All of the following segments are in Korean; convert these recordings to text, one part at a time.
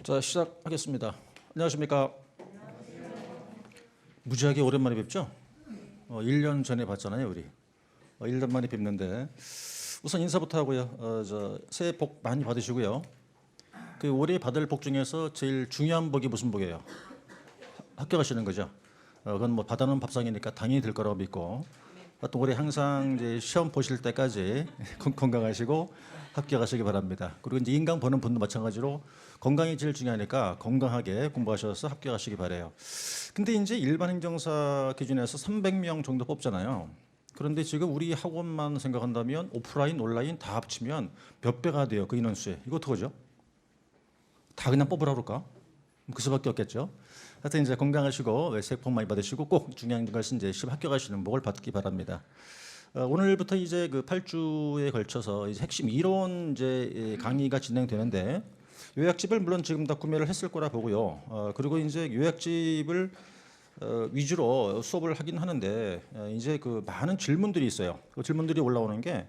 자, 시작하겠습니다. 안녕하십니까. 무지하게 오랜만에 뵙죠? 1년 전에 봤잖아요, 우리. 1년 만에 뵙는데 우선 인사부터 하고요. 새해 복 많이 받으시고요. 그 올해 받을 복 중에서 제일 중요한 복이 무슨 복이에요? 합격하시는 거죠. 그건 뭐 받아놓은 밥상이니까 당연히 될 거라고 믿고, 또 올해 항상 이제 시험 보실 때까지 건강하시고 합격하시기 바랍니다. 그리고 이제 인강 보는 분도 마찬가지로 건강이 제일 중요하니까 건강하게 공부하셔서 합격하시기 바래요. 근데 이제 일반 행정사 기준에서 300명 정도 뽑잖아요. 그런데 지금 우리 학원만 생각한다면 오프라인, 온라인 다 합치면 몇 배가 돼요, 그 인원수에. 이거 어떡하죠? 다 그냥 뽑으라 그럴까? 그 수밖에 없겠죠. 하여튼 이제 건강하시고 새해 복 많이 받으시고 꼭 중요한 것은 이제 시험 합격하시는 복을 받기 바랍니다. 오늘부터 이제 그 8주에 걸쳐서 이제 핵심 이론 이제 강의가 진행되는데, 요약집을 물론 지금 다 구매를 했을 거라 보고요. 그리고 이제 요약집을 위주로 수업을 하긴 하는데, 이제 그 많은 질문들이 있어요. 그 질문들이 올라오는 게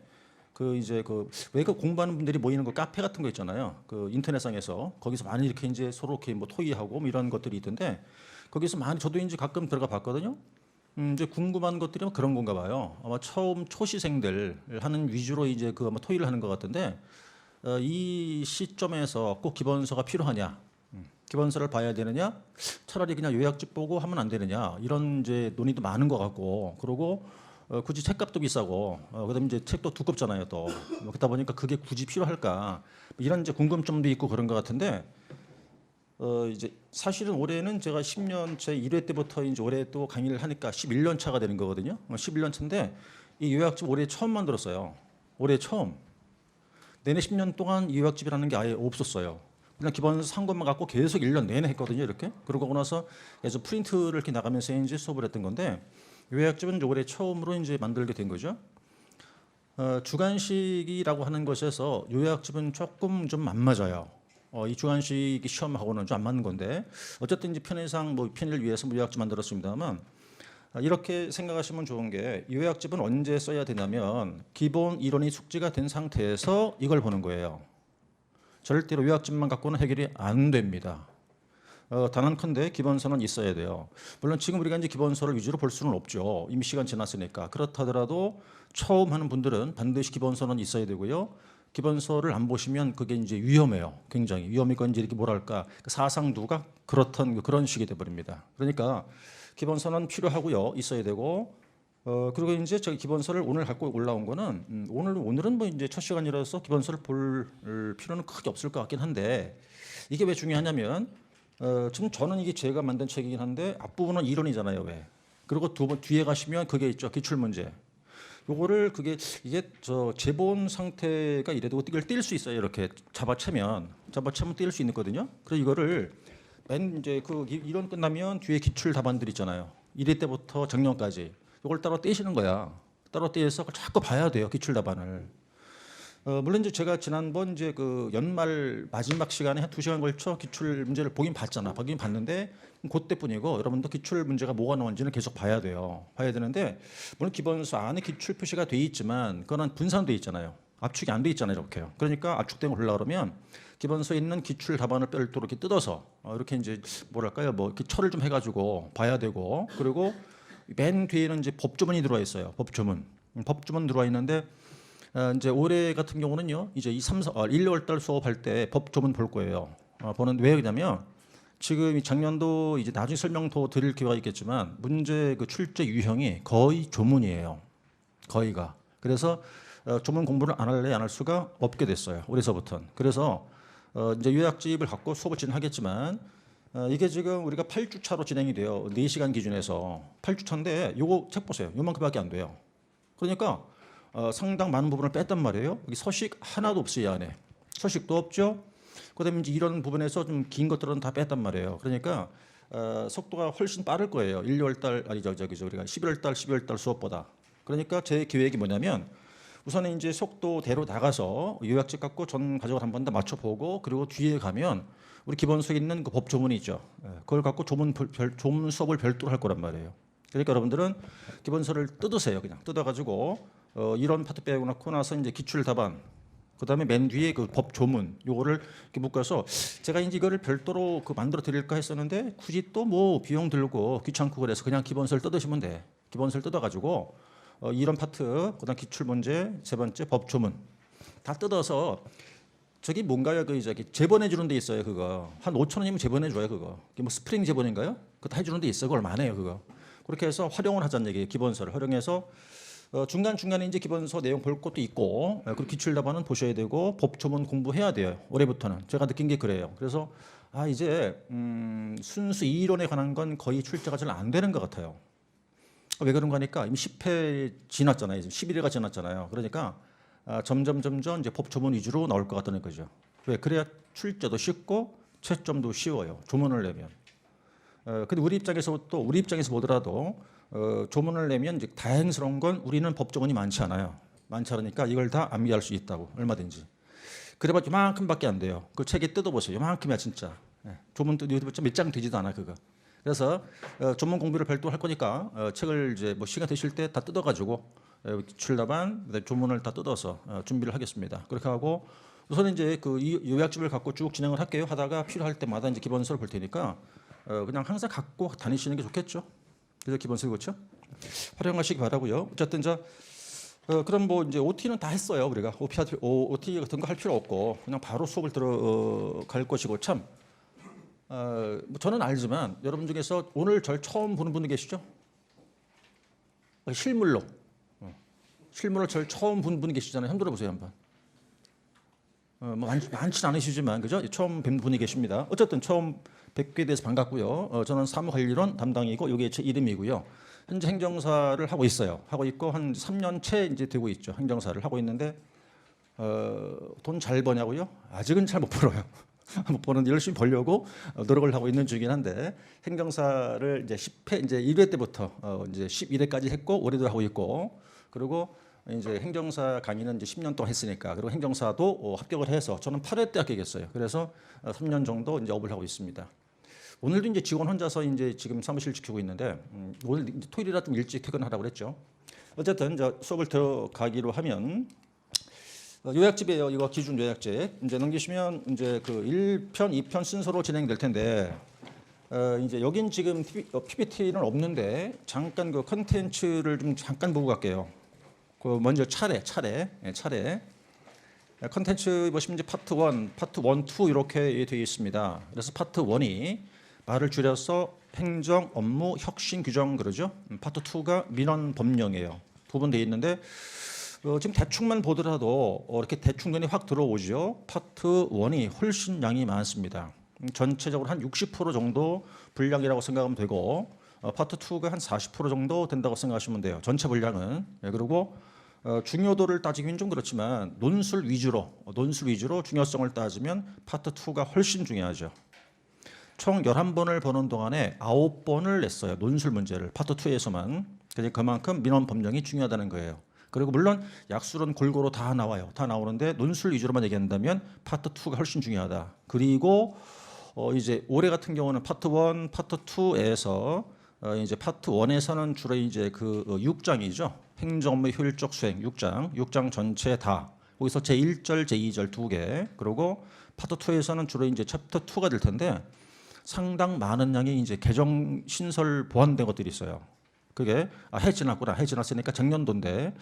그 이제 그 왜 그 공부하는 분들이 모이는 그 카페 같은 거 있잖아요. 그 인터넷상에서 거기서 많이 이렇게 이제 서로 이렇게 뭐 토의하고 뭐 이런 것들이 있던데, 거기서 많이 저도 이제 가끔 들어가 봤거든요. 이제 궁금한 것들이 뭐 그런 건가 봐요. 아마 처음 초시생들 하는 위주로 이제 그 아마 토의를 하는 것 같은데, 이 시점에서 꼭 기본서가 필요하냐? 기본서를 봐야 되느냐? 차라리 그냥 요약집 보고 하면 안 되느냐? 이런 이제 논의도 많은 것 같고, 그리고 굳이 책값도 비싸고, 그다음에 이제 책도 두껍잖아요, 또. 그러다 보니까 그게 굳이 필요할까? 이런 이제 궁금점도 있고 그런 것 같은데, 이제 사실은 올해는 제가 10년 제 1회 때부터 이제 올해 또 강의를 하니까 11년 차가 되는 거거든요. 11년 차인데 이 요약집 올해 처음 만들었어요. 올해 처음. 내내 10년 동안 이 요약집이라는 게 아예 없었어요. 그냥 기본 산 것만 갖고 계속 1년 내내 했거든요, 이렇게. 그러고 나서 그래서 프린트를 이렇게 나가면서 이제 수업을 했던 건데, 요약집은 이제 올해 처음으로 이제 만들게 된 거죠. 주관식이라고 하는 것에서 요약집은 조금 좀 안 맞아요. 이 주관식 시험하고는 좀 안 맞는 건데, 어쨌든 이제 편의상 뭐 편의를 위해서 뭐 요약집 만들었습니다만, 이렇게 생각하시면 좋은 게, 요약집은 언제 써야 되냐면 기본 이론이 숙지가 된 상태에서 이걸 보는 거예요. 절대로 요약집만 갖고는 해결이 안 됩니다. 단언컨대 기본서는 있어야 돼요. 물론 지금 우리가 이제 기본서를 위주로 볼 수는 없죠. 이미 시간 지났으니까. 그렇다 하더라도 처음 하는 분들은 반드시 기본서는 있어야 되고요. 기본서를 안 보시면 그게 이제 위험해요. 굉장히 위험이고 이제 이렇게 뭐랄까 사상두가 그렇던 그런 식이 돼 버립니다. 그러니까 기본서는 필요하고요, 있어야 되고. 그리고 이제 저기 기본서를 오늘 갖고 올라온 거는 오늘은 뭐 이제 첫 시간이라서 기본서를 볼 필요는 크게 없을 것 같긴 한데, 이게 왜 중요하냐면 지금 저는 이게 제가 만든 책이긴 한데 앞부분은 이론이잖아요, 왜? 그리고 두 번 뒤에 가시면 그게 있죠, 기출 문제. 요거를 이게 저 제본 상태가 이래도 이걸 뛸 수 있어요. 이렇게 잡아채면 뛸 수 있거든요. 그래서 이거를 맨 이제 그 이론 끝나면 뒤에 기출 답안들 있잖아요. 1회 때부터 작년까지 이걸 따로 떼시는 거야. 따로 떼서 자꾸 봐야 돼요, 기출 답안을. 물론 이제 제가 지난번 이제 그 연말 마지막 시간에 한 2시간 걸쳐 기출 문제를 보긴 봤는데 그때뿐이고, 여러분도 기출 문제가 뭐가 나온지는 계속 봐야 돼요. 봐야 되는데, 물론 기본서 안에 기출 표시가 돼 있지만 그거는 분산돼 있잖아요. 압축이 안 돼 있잖아요, 이렇게요. 그러니까 압축된 걸 하려고 그러면 기본서에 있는 기출 답안을 별도로 이렇게 뜯어서 이렇게 이제 뭐랄까요, 뭐 이렇게 철을 좀 해가지고 봐야 되고, 그리고 맨 뒤에는 이제 법조문이 들어와 있어요. 법조문 들어와 있는데, 이제 올해 같은 경우는요, 이제 1월 달 수업할 때 법조문 볼 거예요. 보는 왜 그러냐면 지금 작년도 이제 나중에 설명 더 드릴 기회가 있겠지만 문제 그 출제 유형이 거의 조문이에요. 거의가. 그래서 조문 공부를 안 할래 안 할 수가 없게 됐어요, 올해서부터는. 그래서 이제 요약집을 갖고 수업을 진행하겠지만, 이게 지금 우리가 8주 차로 진행이 돼요. 4시간 기준에서 8주 차인데 요거 책 보세요. 요만큼밖에 안 돼요. 그러니까 상당 많은 부분을 뺐단 말이에요. 여기 서식 하나도 없어요, 이 안에. 서식도 없죠. 그다음에 이제 이런 부분에서 좀 긴 것들은 다 뺐단 말이에요. 그러니까 속도가 훨씬 빠를 거예요. 1월 달 아니 우리가 11월 달 12월 달 수업보다. 그러니까 제 계획이 뭐냐면, 우선은 이제 속도대로 나가서 요약집 갖고 전 과정을 한 번 더 맞춰보고, 그리고 뒤에 가면 우리 기본서에 있는 그 법조문이 있죠. 그걸 갖고 조문 수업을 별도로 할 거란 말이에요. 그러니까 여러분들은 기본서를 뜯으세요. 그냥 뜯어가지고 이런 파트 빼고 나서 이제 기출 답안, 그다음에 맨 뒤에 그 법 조문 요거를 이렇게 묶어서 제가 이제 이거를 별도로 그 만들어 드릴까 했었는데 굳이 또 뭐 비용 들고 귀찮고 그래서 그냥 기본서를 뜯으시면 돼. 기본서를 뜯어가지고 이런 파트, 그다음 기출 문제, 세 번째 법 조문 다 뜯어서 저기 뭔가요? 그 저기 재본해 주는 데 있어요. 그거 한 5천 원이면 재본해 줘요. 그거 뭐 스프링 재본인가요? 그거 다 해주는 데 있어요. 그거 얼마 안 해요. 그거 그렇게 해서 활용을 하자는 얘기예요. 기본서를 활용해서 중간 중간에 이제 기본서 내용 볼 것도 있고 그리고 기출 답안은 보셔야 되고 법 조문 공부해야 돼요. 올해부터는 제가 느낀 게 그래요. 그래서 이제 순수 이론에 관한 건 거의 출제가 잘 안 되는 것 같아요. 왜 그런가 하니까 이미 10회 지났잖아요. 지금 11회가 지났잖아요. 그러니까 점점 이제 법 조문 위주로 나올 것 같다는 거죠. 왜? 그래야 출제도 쉽고 채점도 쉬워요. 조문을 내면. 근데 우리 입장에서 보더라도 조문을 내면 이제 다행스러운 건 우리는 법 조문이 많지 않아요. 많지 않으니까 이걸 다 암기할 수 있다고 얼마든지. 그래봤자 이만큼밖에 안 돼요. 그 책에 뜯어보세요. 이만큼이야 진짜. 조문 뜯어봤자 몇 장 되지도 않아 그거. 그래서 전문 공부를 별도로 할 거니까 책을 이제 뭐 시간 되실 때 다 뜯어가지고 기출답안, 조문을 다 뜯어서 준비를 하겠습니다. 그렇게 하고 우선 이제 그 요약집을 갖고 쭉 진행을 할게요. 하다가 필요할 때마다 이제 기본서를 볼 테니까 그냥 항상 갖고 다니시는 게 좋겠죠. 그래서 기본서 그렇죠. 활용하시기 바라고요. 어쨌든 그럼 뭐 이제 OT는 다 했어요. 우리가 OT 같은 거 할 필요 없고 그냥 바로 수업을 들어갈 것이고 참. 뭐 저는 알지만 여러분 중에서 오늘 절 처음 보는 분이 계시죠? 실물로 절 처음 본 분이 계시잖아요. 한번 들어보세요 한번. 뭐 많지는 않으시지만 그죠? 처음 뵌 분이 계십니다. 어쨌든 처음 뵙게 돼서 반갑고요. 저는 사무관리론 담당이고 이게 제 이름이고요. 현재 행정사를 하고 있어요. 하고 있고 한 3년 채 이제 되고 있죠. 행정사를 하고 있는데 돈 잘 버냐고요? 아직은 잘 못 벌어요. 못 버는데 열심히 벌려고 노력을 하고 있는 중이긴 한데 행정사를 이제 10회 이제 1회 때부터 이제 11회까지 했고 올해도 하고 있고 그리고 이제 행정사 강의는 이제 10년 동안 했으니까 그리고 행정사도 합격을 해서 저는 8회 때 합격했어요. 그래서 3년 정도 이제 업을 하고 있습니다. 오늘도 이제 직원 혼자서 이제 지금 사무실 지키고 있는데 오늘 이제 토요일이라 좀 일찍 퇴근하라고 그랬죠. 어쨌든 이제 수업을 들어가기로 하면 요약집이에요. 이거 기준 요약집. 이제 넘기시면 이제 그 1편, 2편 순서로 진행될 텐데 이제 여긴 지금 PPT는 없는데 잠깐 그 컨텐츠를 좀 잠깐 보고 갈게요. 그 먼저 차례. 컨텐츠 보시면 이제 파트 1, 파트 1, 2 이렇게 되어 있습니다. 그래서 파트 1이 말을 줄여서 행정, 업무, 혁신, 규정 그러죠. 파트 2가 민원, 법령이에요. 두 번 되어 있는데 지금 대충만 보더라도 이렇게 대충 눈이 확 들어오죠. 파트 1이 훨씬 양이 많습니다. 전체적으로 한 60% 정도 분량이라고 생각하면 되고 파트 2가 한 40% 정도 된다고 생각하시면 돼요. 전체 분량은. 그리고 중요도를 따지기는 좀 그렇지만 논술 위주로 중요성을 따지면 파트 2가 훨씬 중요하죠. 총 11번을 보는 동안에 9번을 냈어요. 논술 문제를 파트 2에서만. 그만큼 민원 법령이 중요하다는 거예요. 그리고 물론 약술은 골고루 다 나와요. 다 나오는데 논술 위주로만 얘기한다면 파트 2가 훨씬 중요하다. 그리고 이제 올해 같은 경우는 파트 1, 파트 2에서 이제 파트 1에서는 주로 이제 그 6장이죠. 행정업무 효율적 수행 6장 전체 다. 거기서 제1절, 제2절 2개. 그리고 파트 2에서는 주로 이제 챕터 2가 될 텐데 상당 많은 양의 이제 개정 신설 보완된 것들이 있어요. 그게 해 지났으니까 작년도인데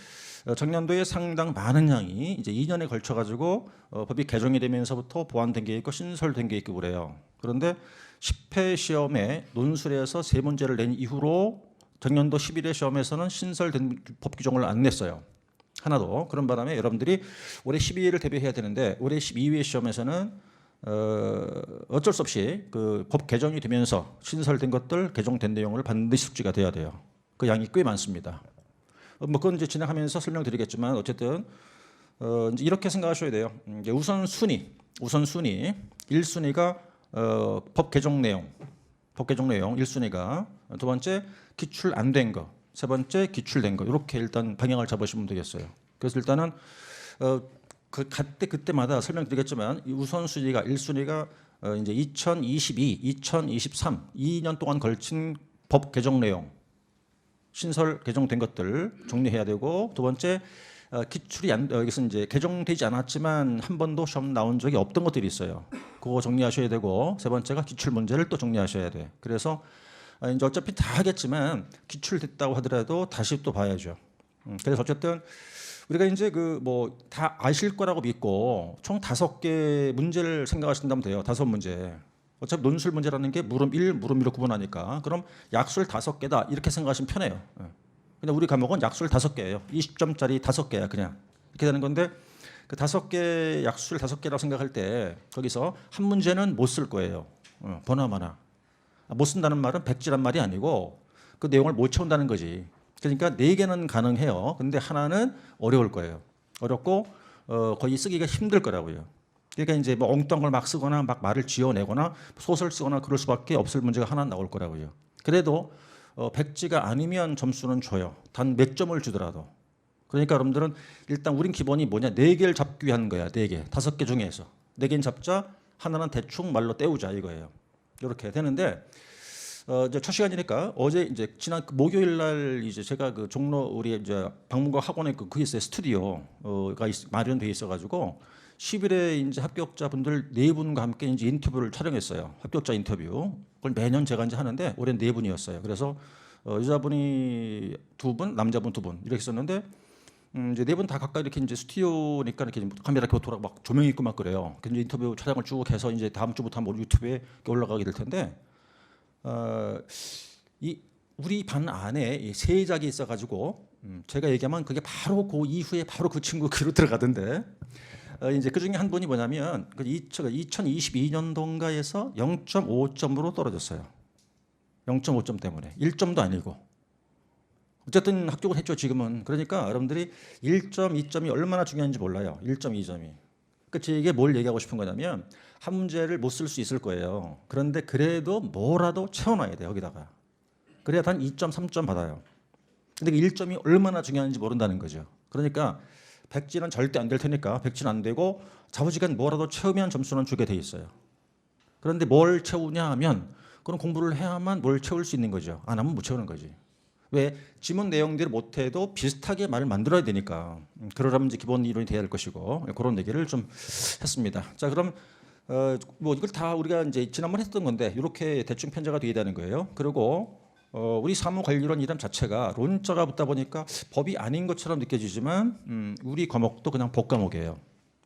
작년도에 상당 많은 양이 이제 2년에 걸쳐 가지고 법이 개정이 되면서부터 보완된 게 있고 신설된 게 있고 그래요. 그런데 10회 시험에 논술에서 3문제를 낸 이후로 작년도 11회 시험에서는 신설된 법 규정을 안 냈어요. 하나도. 그런 바람에 여러분들이 올해 12회를 대비해야 되는데 올해 12회 시험에서는 어쩔 수 없이 그 법 개정이 되면서 신설된 것들 개정된 내용을 반드시 숙지가 돼야 돼요. 그 양이 꽤 많습니다. 뭐 그건 이제 진행하면서 설명드리겠지만 어쨌든 이제 이렇게 생각하셔야 돼요. 이제 우선순위 1순위가 법 개정 내용 1순위가 두 번째 기출 안 된 거, 세 번째 기출된 거 이렇게 일단 방향을 잡으시면 되겠어요. 그래서 일단은 그때마다 설명드리겠지만 우선순위가 1순위가 이제 2022, 2023 2년 동안 걸친 법 개정 내용 신설 개정된 것들 정리해야 되고 두 번째 기출이 여기서 이제 개정되지 않았지만 한 번도 시험 나온 적이 없던 것들이 있어요. 그거 정리하셔야 되고 세 번째가 기출 문제를 또 정리하셔야 돼. 그래서 이제 어차피 다 하겠지만 기출됐다고 하더라도 다시 또 봐야죠. 그래서 어쨌든 우리가 이제 그 뭐 다 아실 거라고 믿고 총 5개 문제를 생각하신다면 돼요. 5문제. 어차피 논술 문제라는 게 물음 1, 물음 2로 구분하니까 그럼 약술 5개다 이렇게 생각하시면 편해요. 근데 우리 과목은 약술 5개예요. 20점짜리 5개야 그냥. 이렇게 되는 건데 그 5개 약술 5개라고 생각할 때 거기서 한 문제는 못 쓸 거예요. 보나마나. 못 쓴다는 말은 백지란 말이 아니고 그 내용을 못 채운다는 거지. 그러니까 4개는 가능해요. 근데 하나는 어려울 거예요. 어렵고 거의 쓰기가 힘들 거라고요. 그러니까 이제 뭐 엉뚱한 걸 막 쓰거나 막 말을 지어내거나 소설 쓰거나 그럴 수밖에 없을 문제가 하나 나올 거라고요. 그래도 백지가 아니면 점수는 줘요. 단 몇 점을 주더라도. 그러니까 여러분들은 일단 우린 기본이 뭐냐 4개를 잡기 위한 거야. 4개. 5개 중에서 4개는 잡자 하나는 대충 말로 때우자 이거예요. 이렇게 되는데 이제 첫 시간이니까 어제 이제 지난 목요일 날 이제 제가 그 종로 우리 이제 박문과 학원에 그게 있어요. 스튜디오가 마련돼 있어가지고 10일에 이제 합격자분들 4분과 함께 이제 인터뷰를 촬영했어요. 합격자 인터뷰. 그걸 매년 제가 이제 하는데 올해는 4분이었어요. 그래서 여자분이 2분, 남자분 2분 이렇게 있었는데 이제 4분 다 각각 이렇게 이제 스튜디오니까 이렇게 카메라 이렇게 돌아 막 조명 있고 막 그래요. 근데 인터뷰 촬영을 쭉 해서 이제 다음 주부터 한번 유튜브에 올라가게 될 텐데. 이 우리 반 안에 이 세작이 있어가지고 제가 얘기하면 그게 바로 그 이후에 바로 그 친구 귀로 들어가던데 이제 그 중에 한 분이 뭐냐면 그 2022년도인가에서 0.5점으로 떨어졌어요. 0.5점 때문에 1점도 아니고 어쨌든 합격을 했죠 지금은. 그러니까 여러분들이 1점, 2점이 얼마나 중요한지 몰라요. 1점, 2점이. 그치 이게 뭘 얘기하고 싶은 거냐면 한 문제를 못 쓸 수 있을 거예요. 그런데 그래도 뭐라도 채워놔야 돼요 여기다가. 그래야 단 2점, 3점 받아요. 근데 그 1점이 얼마나 중요한지 모른다는 거죠. 그러니까 백지는 절대 안 될 테니까 백지는 안 되고 좌우지간 뭐라도 채우면 점수는 주게 돼 있어요. 그런데 뭘 채우냐 하면 그런 공부를 해야만 뭘 채울 수 있는 거죠. 안 하면 못 채우는 거지. 왜 지문 내용들을 못해도 비슷하게 말을 만들어야 되니까 그러려면 이제 기본 이론이 돼야 할 것이고 그런 얘기를 좀 했습니다. 자 그럼 뭐 이걸 다 우리가 이제 지난번 했던 건데 이렇게 대충 편제가 돼야 되는 거예요. 그리고 우리 사무관리론 이름 자체가 론자가 붙다 보니까 법이 아닌 것처럼 느껴지지만 우리 과목도 그냥 복과목이에요.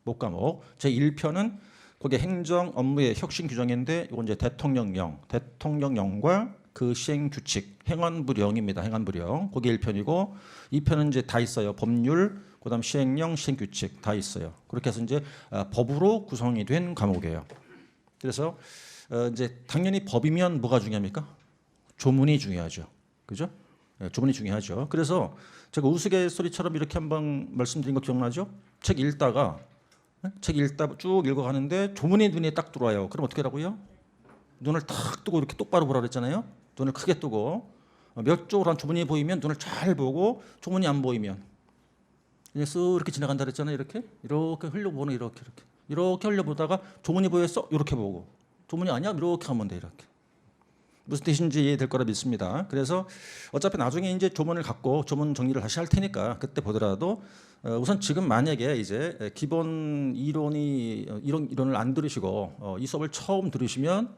복과목. 제 1편은 거기에 행정 업무의 혁신 규정인데 이건 이제 대통령령과 그 시행 규칙 행안부령입니다. 행안부령. 그게 1편이고 2편은 이제 다 있어요. 법률, 그다음 시행령, 시행규칙 다 있어요. 그렇게 해서 이제 법으로 구성이 된 과목이에요. 그래서 이제 당연히 법이면 뭐가 중요합니까? 조문이 중요하죠. 그죠? 조문이 중요하죠. 그래서 제가 우스갯소리처럼 이렇게 한번 말씀드린 거 기억나죠? 책 읽다 쭉 읽어가는데 조문이 눈에 딱 들어와요. 그럼 어떻게 하라고요? 눈을 탁 뜨고 이렇게 똑바로 보라 그랬잖아요. 눈을 크게 뜨고 몇 쪽으로 한 조문이 보이면 눈을 잘 보고 조문이 안 보이면 그냥 쓱 이렇게 지나간다 그랬잖아요. 이렇게 흘려보는 이렇게 흘려보다가 조문이 보였어 이렇게 보고 조문이 아니야 이렇게 하면 돼 이렇게. 무슨 뜻인지 이해될 거라 믿습니다. 그래서 어차피 나중에 이제 조문을 갖고 조문 정리를 다시 할 테니까 그때 보더라도 우선 지금 만약에 이제 기본 이론을 안 들으시고 이 수업을 처음 들으시면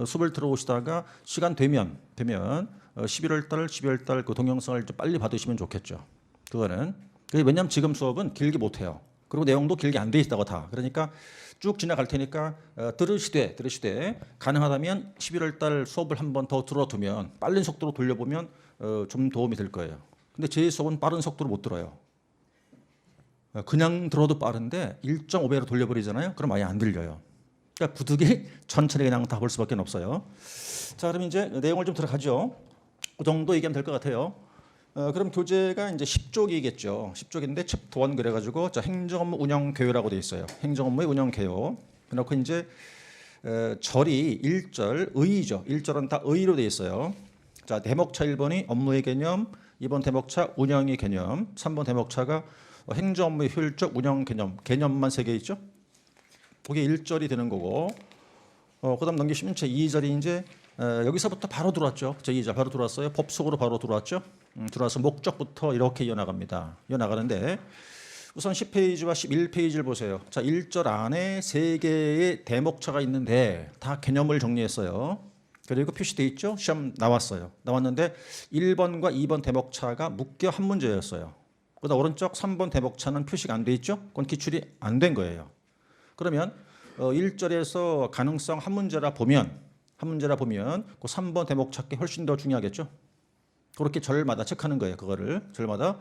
수업을 들어오시다가 시간 되면 11월 달, 12월 달 그 동영상을 좀 빨리 받으시면 좋겠죠. 그거는 왜냐하면 지금 수업은 길게 못 해요. 그리고 내용도 길게 안 돼 있다고 다. 그러니까 쭉 지나갈 테니까 들으시되 가능하다면 11월 달 수업을 한 번 더 들어두면 빠른 속도로 돌려보면 좀 도움이 될 거예요. 근데 제 수업은 빠른 속도로 못 들어요. 그냥 들어도 빠른데 1.5배로 돌려버리잖아요. 그럼 아예 안 들려요. 그러니까 부득이 천천히 그냥 다 볼 수밖에 없어요. 자, 그럼 이제 내용을 좀 들어가죠. 그 정도 얘기하면 될 것 같아요. 그럼 교재가 이제 10쪽이겠죠. 10쪽인데 챕터 1 그래가지고 자, 행정업무 운영 개요라고 돼 있어요. 행정업무의 운영 개요. 그래놓고 이제 절이 1절 의의죠. 1절은 다 의의로 돼 있어요. 자, 대목차 1번이 업무의 개념, 2번 대목차 운영의 개념, 3번 대목차가 행정업무의 효율적 운영 개념만 3개 있죠. 그게 1절이 되는 거고, 그다음 넘기시면 제 2절이 이제 여기서부터 바로 들어왔죠. 제 2절 바로 들어왔어요. 법 속으로 바로 들어왔죠. 들어와서 목적부터 이렇게 이어나갑니다. 이어나가는데 우선 10페이지와 11페이지를 보세요. 자, 1절 안에 3개의 대목차가 있는데 다 개념을 정리했어요. 그리고 표시돼 있죠? 시험 나왔어요. 나왔는데 1번과 2번 대목차가 묶여 한 문제였어요. 그다음 오른쪽 3번 대목차는 표시가 안 돼 있죠? 그건 기출이 안 된 거예요. 그러면 1절에서 가능성 한 문제라 보면 그 3번 대목 찾기 훨씬 더 중요하겠죠? 그렇게 절마다 체크하는 거예요. 그거를 절마다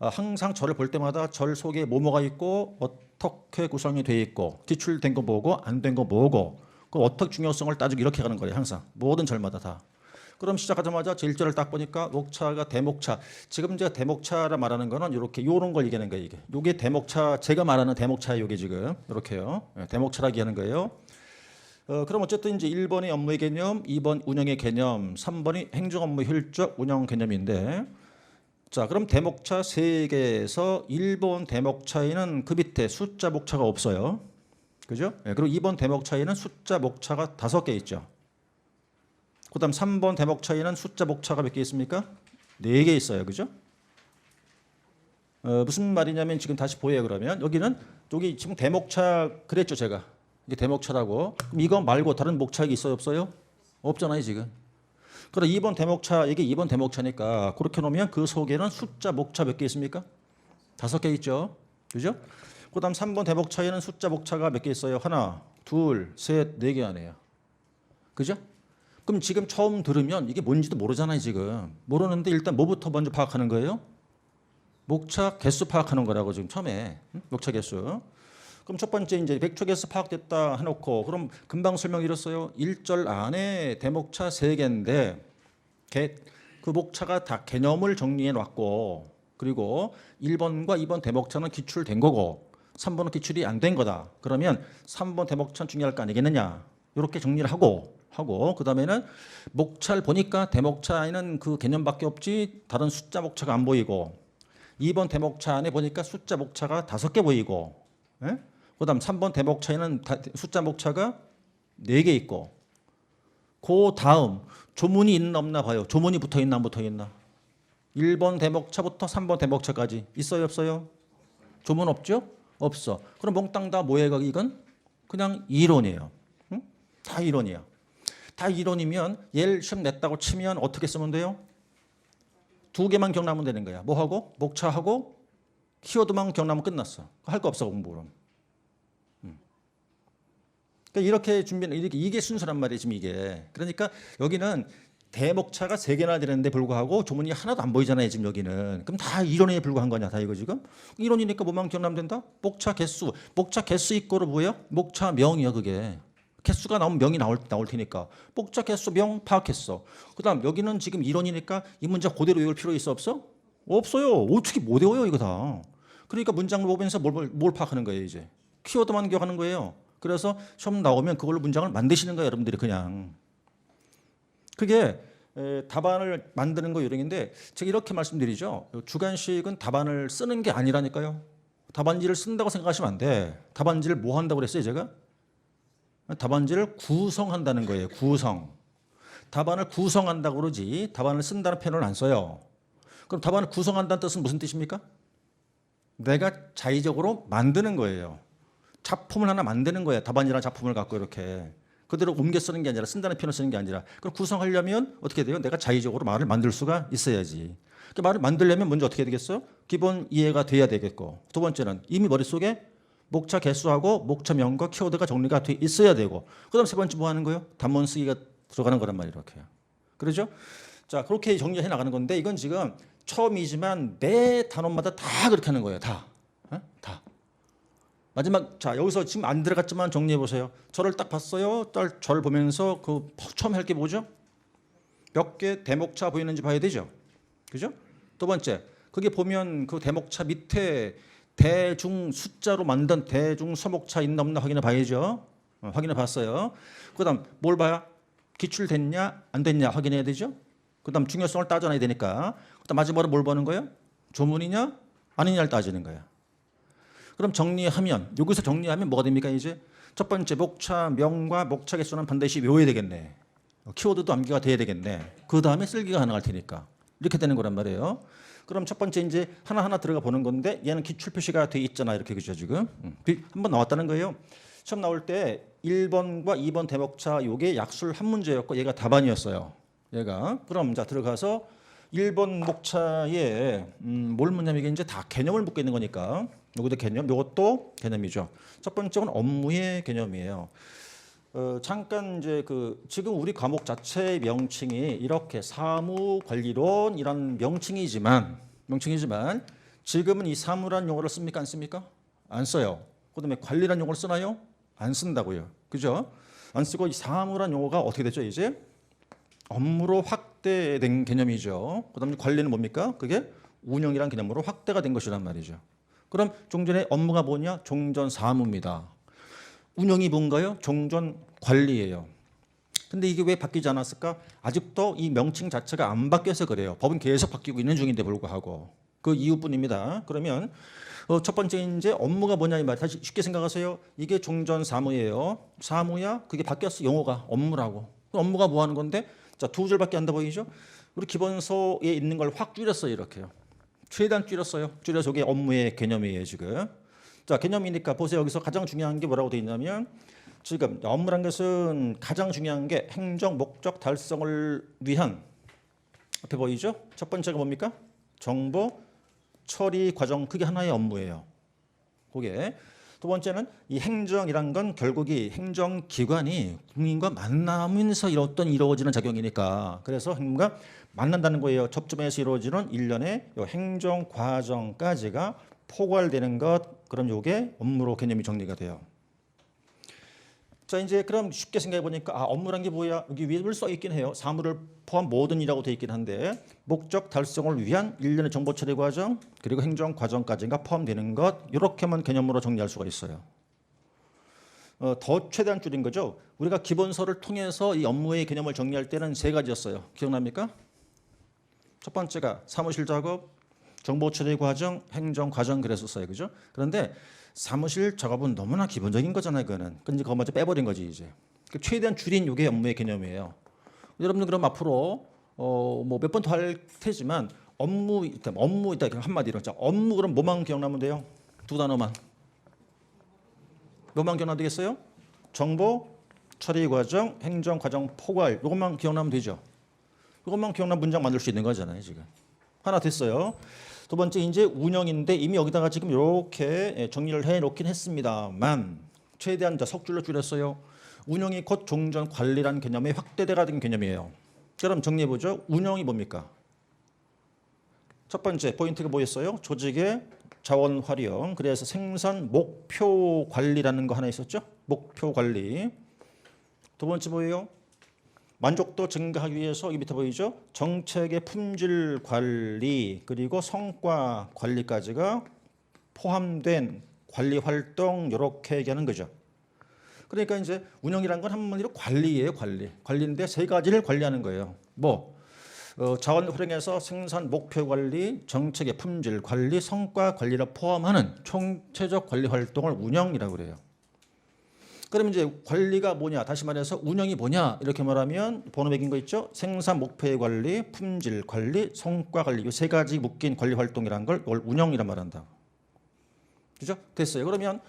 항상 절을 볼 때마다 절 속에 뭐가 있고 어떻게 구성이 돼 있고 기출된 거 뭐고 안 된 거 뭐고 그 어떻게 중요성을 따지고 이렇게 가는 거예요. 항상 모든 절마다 다. 그럼 시작하자마자 제 1절을 딱 보니까 목차가 대목차. 지금 제가 대목차라 말하는 거는 이렇게 요런 걸 얘기하는 거예요. 이게 대목차, 제가 말하는 대목차예요. 이게 지금 이렇게요. 대목차라 얘기하는 거예요. 그럼 어쨌든 이제 1번이 업무의 개념, 2번 운영의 개념, 3번이 행정 업무 효율적 운영 개념인데, 자, 그럼 대목차 3개에서 1번 대목차에는 그 밑에 숫자 목차가 없어요. 그죠? 그리고 2번 대목차에는 숫자 목차가 5개 있죠. 그다음 3번 대목차에는 숫자 목차가 몇 개 있습니까? 4개 있어요. 그죠? 무슨 말이냐면 지금 다시 보여요. 그러면 여기 지금 대목차 그랬죠, 제가. 이게 대목차라고. 그럼 이거 말고 다른 목차가 있어요, 없어요? 없잖아요, 지금. 그럼 2번 대목차, 이게 2번 대목차니까 그렇게 놓으면 그 속에는 숫자 목차 몇 개 있습니까? 5개 있죠. 그죠? 그다음 3번 대목차에는 숫자 목차가 몇 개 있어요? 하나, 둘, 셋, 4개 안에요. 그죠? 그럼 지금 처음 들으면 이게 뭔지도 모르잖아요, 지금. 모르는데 일단 뭐부터 먼저 파악하는 거예요? 목차 개수 파악하는 거라고 지금 처음에. 목차 개수. 그럼 첫 번째 이제 백초 개수 파악됐다 해놓고 그럼 금방 설명드렸어요. 1절 안에 대목차 3개인데 그 목차가 다 개념을 정리해 놨고 그리고 1번과 2번 대목차는 기출된 거고 3번은 기출이 안 된 거다. 그러면 3번 대목차는 중요할 거 아니겠느냐. 이렇게 정리를 하고 그다음에는 목차를 보니까 대목차에는 그 개념밖에 없지 다른 숫자 목차가 안 보이고 2번 대목차 안에 보니까 숫자 목차가 5개 보이고 그다음 3번 대목차에는 숫자 목차가 4개 있고 그 다음 조문이 있나 없나 봐요. 조문이 붙어 있나 안 붙어 있나. 1번 대목차부터 3번 대목차까지 있어요 없어요? 조문 없죠? 없어. 그럼 몽땅 다 뭐예요? 이건 그냥 이론이에요. 응? 다 이론이야. 다 이론이면 얘를 시험 냈다고 치면 어떻게 쓰면 돼요? 2개만 기억나면 되는 거야. 뭐하고? 목차하고 키워드만 기억나면 끝났어. 할 거 없어 공부는. 그러니까 이렇게 준비는 이게 순서란 말이에요. 지금 이게. 그러니까 여기는 대목차가 3개나 되는데 불구하고 조문이 하나도 안 보이잖아요. 지금 여기는. 그럼 다 이론에 불과한 거냐 다 이거 지금. 이론이니까 뭐만 기억나면 된다? 목차 개수. 목차 개수 이꼬로 뭐예요? 목차 명이요 그게. 개수가 나오면 명이 나올 테니까 목차 개수 명 파악했어. 그다음 여기는 지금 이론이니까 이 문제 그대로 외울 필요 있어 없어? 없어요. 어떻게 못 외워요 이거 다. 그러니까 문장을 보면서 뭘 파악하는 거예요 이제. 키워드만 기억하는 거예요. 그래서 시험 나오면 그걸로 문장을 만드시는 거예요 여러분들이 그냥. 그게 답안을 만드는 거 요령인데 제가 이렇게 말씀드리죠. 주관식은 답안을 쓰는 게 아니라니까요. 답안지를 쓴다고 생각하시면 안 돼. 답안지를 뭐 한다고 그랬어요 제가? 답안지를 구성한다는 거예요. 구성. 답안을 구성한다고 그러지 답안을 쓴다는 표현을 안 써요. 그럼 답안을 구성한다는 뜻은 무슨 뜻입니까? 내가 자의적으로 만드는 거예요. 작품을 하나 만드는 거예요. 답안이라는 작품을 갖고 이렇게. 그대로 옮겨 쓰는 게 아니라 쓴다는 표현을 쓰는 게 아니라 그럼 구성하려면 어떻게 돼요? 내가 자의적으로 말을 만들 수가 있어야지. 그 말을 만들려면 먼저 어떻게 되겠어요? 기본 이해가 돼야 되겠고 두 번째는 이미 머릿속에 목차 개수하고 목차명과 키워드가 정리가 돼 있어야 되고 그다음 세 번째 뭐 하는 거예요? 단문 쓰기가 들어가는 거란 말이에요. 이렇게. 그렇죠? 자 그렇게 정리해 나가는 건데 이건 지금 처음이지만 매 단원마다 다 그렇게 하는 거예요. 다. 다. 마지막 자 여기서 지금 안 들어갔지만 정리해 보세요. 저를 딱 봤어요. 저를 보면서 그 처음 할 게 뭐죠? 몇 개 대목차 보이는지 봐야 되죠. 그죠? 두 번째 거기 보면 그 대목차 밑에 대중 숫자로 만든 대중 서목차 있나 없나 확인해 봐야죠. 확인해 봤어요. 그다음 뭘 봐야 기출됐냐 안 됐냐 확인해야 되죠. 그다음 중요성을 따져놔야 되니까. 그다음 마지막으로 뭘 보는 거예요? 조문이냐 아니냐를 따지는 거야. 그럼 정리하면 여기서 정리하면 뭐가 됩니까 이제? 첫 번째 목차 명과 목차 개수는 반드시 외워야 되겠네. 키워드도 암기가 돼야 되겠네. 그 다음에 쓸기가 가능할 테니까 이렇게 되는 거란 말이에요. 그럼 첫 번째 이제 하나하나 들어가 보는 건데 얘는 기출 표시가 돼 있잖아. 이렇게 그죠 지금. 한번 나왔다는 거예요. 처음 나올 때 1번과 2번 대목차 요게 약술 한 문제였고 얘가 답안이었어요. 얘가. 그럼 자 들어가서 1번 목차에 뭘 묻냐면 이게 이제 다 개념을 묻고 있는 거니까 요것도 개념, 요것도 개념이죠. 첫 번째는 업무의 개념이에요. 잠깐 이제 지금 우리 과목 자체의 명칭이 이렇게 사무관리론 이런 명칭이지만 지금은 이 사무란 용어를 씁니까 안 씁니까? 안 써요. 그다음에 관리란 용어를 쓰나요? 안 쓴다고요. 그죠? 안 쓰고 이 사무란 용어가 어떻게 됐죠 이제? 업무로 확대된 개념이죠. 그다음에 관리는 뭡니까? 그게 운영이란 개념으로 확대가 된 것이란 말이죠. 그럼 종전의 업무가 뭐냐? 종전 사무입니다. 운영이 뭔가요? 종전 관리예요. 근데 이게 왜 바뀌지 않았을까? 아직도 이 명칭 자체가 안 바뀌어서 그래요. 법은 계속 바뀌고 있는 중인데 불구하고 그 이유뿐입니다. 그러면 첫 번째 이제 업무가 뭐냐 이 말. 다시 쉽게 생각하세요. 이게 종전 사무예요. 사무야? 그게 바뀌었어. 용어가 업무라고. 업무가 뭐 하는 건데? 자, 두 줄밖에 안 돼 보이죠? 우리 기본서에 있는 걸 확 줄였어요. 이렇게요. 최대한 줄였어요. 줄여서 이게 업무의 개념이에요 지금. 자, 개념이니까 보세요. 여기서 가장 중요한 게 뭐라고 돼 있냐면 지금 업무란 것은 가장 중요한 게 행정 목적 달성을 위한 앞에 보이죠? 첫 번째가 뭡니까? 정보 처리 과정 그게 하나의 업무예요. 그게 두 번째는 이 행정이란 건 결국이 행정기관이 국민과 만나면서 이루어지는 작용이니까 그래서 행정과 만난다는 거예요. 접점에서 이루어지는 일련의 행정 과정까지가 포괄되는 것 그럼 요게 업무로 개념이 정리가 돼요. 자 이제 그럼 쉽게 생각해 보니까 업무란 게 뭐야? 여기 위에 써 있긴 해요. 사무를 포함 모든 일이라고 돼 있긴 한데 목적 달성을 위한 일련의 정보 처리 과정 그리고 행정 과정까지가 포함되는 것 이렇게만 개념으로 정리할 수가 있어요. 더 최대한 줄인 거죠. 우리가 기본서를 통해서 이 업무의 개념을 정리할 때는 세 가지였어요. 기억납니까? 첫 번째가 사무실 작업, 정보 처리 과정, 행정 과정 그랬었어요. 그죠? 그런데 사무실 작업은 너무나 기본적인 거잖아요. 그거는. 근데 그거 먼저 빼버린 거지 이제. 최대한 줄인 이게 업무의 개념이에요. 여러분들 그럼 앞으로 뭐 몇 번 더 할 테지만 업무 있다 한마디로 자 업무 그럼 뭐만 기억나면 돼요? 두 단어만. 뭐만 기억나면 되겠어요? 정보 처리 과정, 행정 과정 포괄 이것만 기억나면 되죠. 이것만 기억나면 문장 만들 수 있는 거잖아요 지금. 하나 됐어요. 두 번째 이제 운영인데 이미 여기다가 지금 이렇게 정리를 해놓긴 했습니다만 최대한 석줄로 줄였어요. 운영이 곧 종전 관리라는 개념의 확대돼가 된 개념이에요. 그럼 정리해보죠. 운영이 뭡니까? 첫 번째 포인트가 뭐였어요? 조직의 자원 활용. 그래서 생산 목표 관리라는 거 하나 있었죠? 목표 관리. 두 번째 뭐예요? 만족도 증가하기 위해서 이 밑에 보이죠? 정책의 품질 관리 그리고 성과 관리까지가 포함된 관리 활동 이렇게 얘기하는 거죠. 그러니까 이제 운영이란 건 한마디로 관리예요. 관리인데 세 가지를 관리하는 거예요. 자원 활용에서 생산 목표 관리, 정책의 품질 관리, 성과 관리를 포함하는 총체적 관리 활동을 운영이라고 그래요. 그러면 이제 관리가 뭐냐? 다시 말해서 운영이 뭐냐? 이렇게 말하면 번호 매긴 거 있죠? 생산 목표의 관리, 품질 관리, 성과 관리 이 세 가지 묶인 관리 활동이라는 걸 이걸 운영이란 말한다. 그죠? 됐어요. 그러면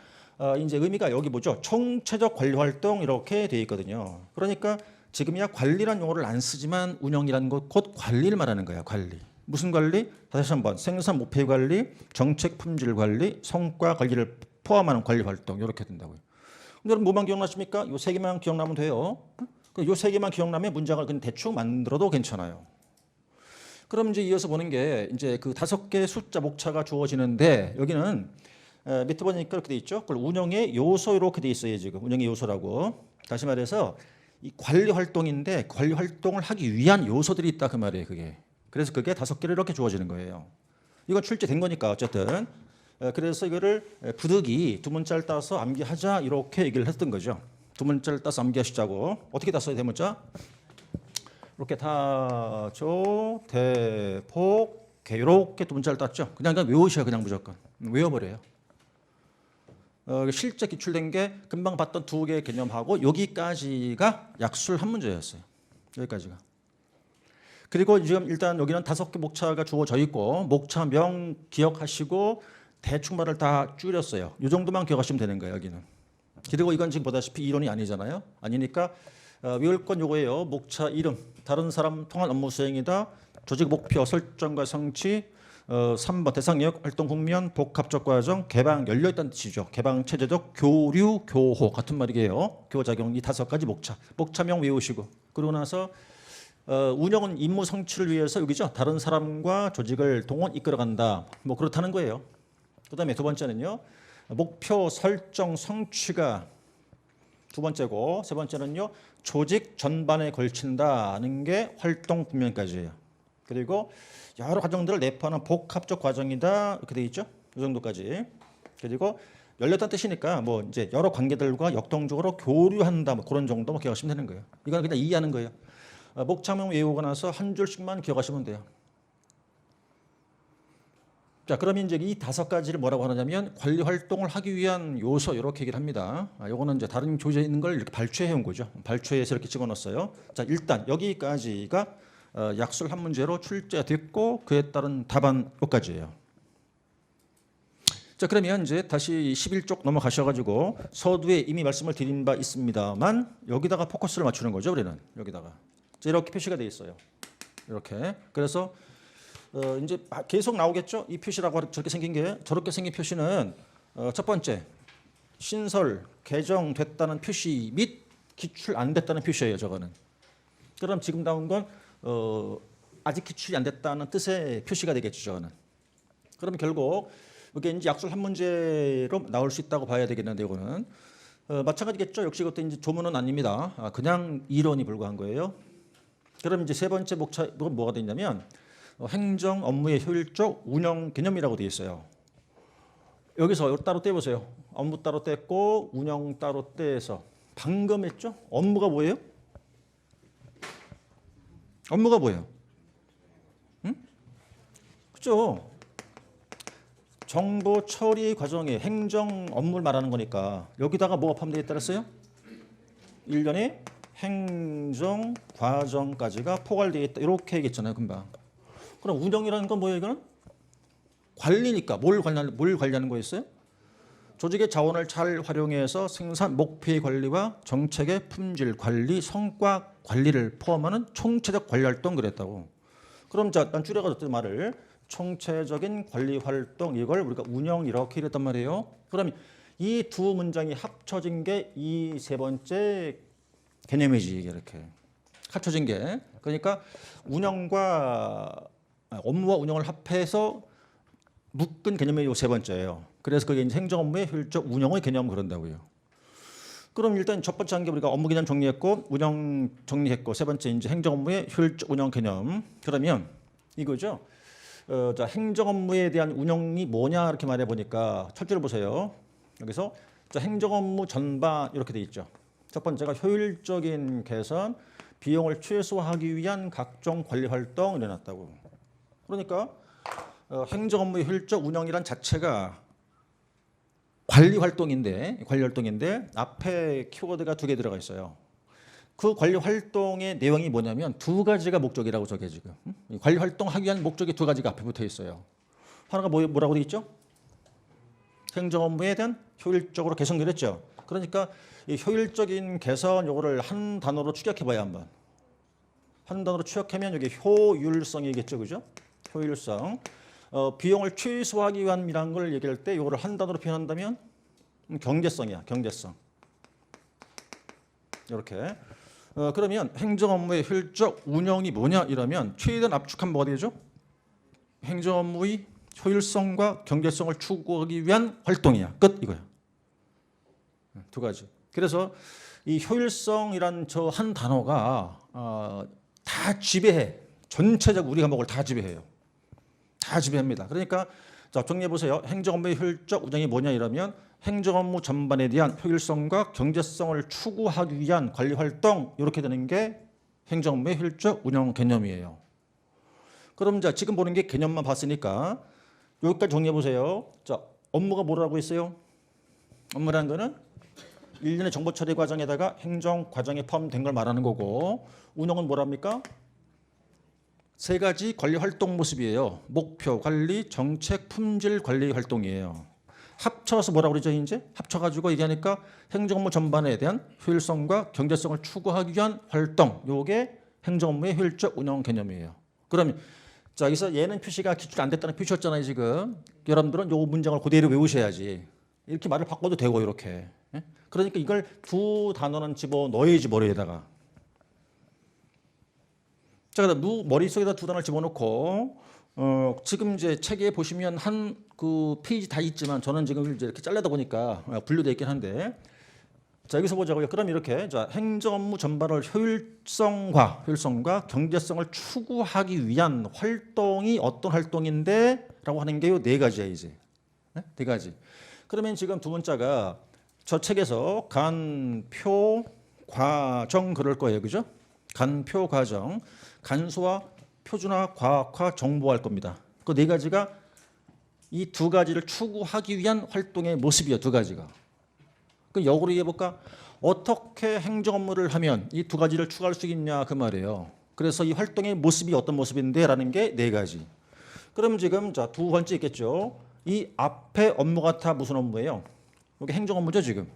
이제 의미가 여기 뭐죠? 총체적 관리 활동 이렇게 돼 있거든요. 그러니까 지금이야 관리란 용어를 안 쓰지만 운영이라는 것 곧 관리를 말하는 거야. 관리. 무슨 관리? 다시 한번 생산 목표의 관리, 정책 품질 관리, 성과 관리를 포함하는 관리 활동 이렇게 된다고요. 여러분 뭐만 기억나십니까? 요 세 개만 기억나면 돼요. 요 세 개만 기억나면 문장을 그냥 대충 만들어도 괜찮아요. 그럼 이제 이어서 보는 게 이제 그 5개의 숫자 목차가 주어지는데 여기는 밑에 보니까 이렇게 돼 있죠. 그걸 운영의 요소 이렇게 돼 있어요. 지금 운영의 요소라고. 다시 말해서 이 관리 활동인데 관리 활동을 하기 위한 요소들이 있다 그 말이에요. 그게. 그래서 그게 5개를 이렇게 주어지는 거예요. 이건 출제된 거니까 어쨌든. 그래서 이거를 부득이 두 문자를 따서 암기하자 이렇게 얘기를 했던 거죠. 두 문자를 따서 암기하시자고. 어떻게 다 써야 대문자? 이렇게 다조 대폭 이렇게 두 문자를 땄죠. 그냥 외우셔요. 그냥 무조건. 외워버려요. 실제 기출된 게 금방 봤던 2개의 개념하고 여기까지가 약술 한 문제였어요. 여기까지가. 그리고 지금 일단 여기는 5개 목차가 주어져 있고 목차명 기억하시고 대충 말을 다 줄였어요. 이 정도만 기억하시면 되는 거예요. 여기는. 그리고 이건 지금 보다시피 이론이 아니잖아요. 아니니까 외울 건 요거예요. 목차 이름, 다른 사람 통한 업무 수행이다. 조직 목표 설정과 성취, 3번 대상 영역 활동 국면 복합적 과정 개방 열려있다는 뜻이죠. 개방 체제적 교류 교호 같은 말이에요. 교작용 이 5가지 목차명 외우시고 그러고 나서 운영은 임무 성취를 위해서 여기죠. 다른 사람과 조직을 동원 이끌어간다. 뭐 그렇다는 거예요. 그다음에 두 번째는요. 목표 설정 성취가 두 번째고 세 번째는요. 조직 전반에 걸친다는 게 활동 국면까지예요. 그리고 여러 과정들을 내포하는 복합적 과정이다 이렇게 돼 있죠. 이 정도까지. 그리고 열렸다는 뜻이니까 뭐 이제 여러 관계들과 역동적으로 교류한다 뭐 그런 정도 기억하시면 되는 거예요. 이건 그냥 이해하는 거예요. 목차명 외우고 나서 한 줄씩만 기억하시면 돼요. 자, 그러면 이제 이 5가지를 뭐라고 하느냐면 관리 활동을 하기 위한 요소 이렇게 얘기를 합니다. 요거는 이제 다른 교재에 있는 걸 이렇게 발췌해 온 거죠. 발췌해서 이렇게 집어넣었어요. 자, 일단 여기까지가 약술 한 문제로 출제됐고 그에 따른 답안 여기까지예요. 자, 그러면 이제 다시 11쪽 넘어가셔가지고 서두에 이미 말씀을 드린 바 있습니다만 여기다가 포커스를 맞추는 거죠. 우리는 여기다가 자, 이렇게 표시가 돼 있어요. 이렇게 그래서 이제 계속 나오겠죠. 이 표시라고 저렇게 생긴 게 저렇게 생긴 표시는 첫 번째 신설 개정됐다는 표시 및 기출 안 됐다는 표시예요. 저거는. 그럼 지금 나온 건 아직 기출이 안 됐다는 뜻의 표시가 되겠죠. 저거는. 그럼 결국 이게 이제 약술 한 문제로 나올 수 있다고 봐야 되겠는데 이거는 마찬가지겠죠. 역시 이것도 이제 조문은 아닙니다. 그냥 이론이 불과한 거예요. 그럼 이제 세 번째 목차 이건 뭐가 되냐면 행정 업무의 효율적 운영 개념이라고 되어 있어요. 여기서 따로 떼보세요. 업무 따로 떼고 운영 따로 떼서 방금 했죠? 업무가 뭐예요? 업무가 뭐예요? 응? 그죠? 정보 처리 과정에 행정 업무를 말하는 거니까 여기다가 뭐가 포함되어 있다 그랬어요? 일련의 행정 과정까지가 포괄되어 있다. 이렇게 얘기했잖아요. 금방. 그럼 운영이라는 건 뭐예요? 이거는? 관리니까. 뭘 관리하는 거였어요? 조직의 자원을 잘 활용해서 생산 목표의 관리와 정책의 품질 관리, 성과 관리를 포함하는 총체적 관리 활동 그랬다고. 그럼 자, 난 줄여가지고 말을 총체적인 관리 활동 이걸 우리가 운영 이렇게 이랬단 말이에요. 그럼 이 두 문장이 합쳐진 게 이 세 번째 개념이지 이게 이렇게 합쳐진 게. 그러니까 업무와 운영을 합해서 묶은 개념이 이 세 번째예요. 그래서 그게 이제 행정 업무의 효율적 운영의 개념을 그런다고요. 그럼 일단 첫 번째 한 게 우리가 업무 개념 정리했고 운영 정리했고 세 번째 이제 행정 업무의 효율적 운영 개념. 그러면 이거죠. 자, 행정 업무에 대한 운영이 뭐냐 이렇게 말해 보니까 첫 줄을 보세요. 여기서 자, 행정 업무 전반 이렇게 돼 있죠. 첫 번째가 효율적인 개선, 비용을 최소화하기 위한 각종 관리 활동 일어났다고. 그러니까 행정 업무의 효율적 운영이란 자체가 관리 활동인데 앞에 키워드가 2개 들어가 있어요. 그 관리 활동의 내용이 뭐냐면 2가지가 목적이라고 저게 지금. 관리 활동하기 위한 목적이 2가지가 앞에 붙어 있어요. 하나가 뭐라고 돼 있죠? 행정 업무에 대한 효율적으로 개선 그랬죠. 그러니까 이 효율적인 개선 요거를 한 단어로 추격해 봐야 한번. 한 단어로 추격하면 여기 효율성이겠죠. 그죠? 효율성. 비용을 최소화하기 위함이라는 걸 얘기할 때 요거를 한 단어로 표현한다면 경제성이야. 경제성. 이렇게. 그러면 행정 업무의 효율적 운영이 뭐냐 이러면 최대한 압축하면 뭐가 되죠? 행정 업무의 효율성과 경제성을 추구하기 위한 활동이야. 끝 이거야. 2가지. 그래서 이 효율성이란 저 한 단어가 다 지배해. 전체적 우리 과목을 다 지배해요. 다 지배합니다. 그러니까 자, 정리해 보세요. 행정 업무의 효율적 운영이 뭐냐 이러면 행정 업무 전반에 대한 효율성과 경제성을 추구하기 위한 관리 활동 이렇게 되는 게 행정 업무의 효율적 운영 개념이에요. 그럼 자, 지금 보는 게 개념만 봤으니까 여기까지 정리해 보세요. 자, 업무가 뭐라고 했어요? 업무라는 거는 일련의 정보 처리 과정에다가 행정 과정에 포함된 걸 말하는 거고 운영은 뭐랍니까? 세 가지 관리 활동 모습이에요. 목표 관리, 정책, 품질 관리 활동이에요. 합쳐서 뭐라고 그러죠? 이제 합쳐가지고 얘기하니까 행정업무 전반에 대한 효율성과 경제성을 추구하기 위한 활동. 요게 행정업무의 효율적 운영 개념이에요. 그러면 자 여기서 얘는 표시가 기출 안 됐다는 표시였잖아요 지금. 여러분들은 요 문장을 그대로 외우셔야지. 이렇게 말을 바꿔도 되고 이렇게. 예? 그러니까 이걸 두 단어는 집어 넣어야지 머리에다가. 자, 그다음 머릿속에다 두 단어를 집어넣고 지금 이제 책에 보시면 한 그 페이지 다 있지만 저는 지금 이제 이렇게 잘라다 보니까 분류되어 있긴 한데 자 여기서 보자고요. 그럼 이렇게 자 행정업무 전반을 효율성과 경제성을 추구하기 위한 활동이 어떤 활동인데라고 하는 게요 네 가지야 이제. 네 가지. 그러면 지금 두 문자가 저 책에서 간표 과정 그럴 거예요, 그죠? 간표 과정. 간소화, 표준화, 과학화, 정보화할 겁니다. 그 네 가지가 이 두 가지를 추구하기 위한 활동의 모습이에요. 두 가지가. 그 역으로 얘기해볼까? 어떻게 행정업무를 하면 이 두 가지를 추구할 수 있냐 그 말이에요. 그래서 이 활동의 모습이 어떤 모습인데 라는 게 네 가지. 그럼 지금 자 두 번째 있겠죠. 이 앞에 업무가 다 무슨 업무예요? 이게 행정업무죠 지금.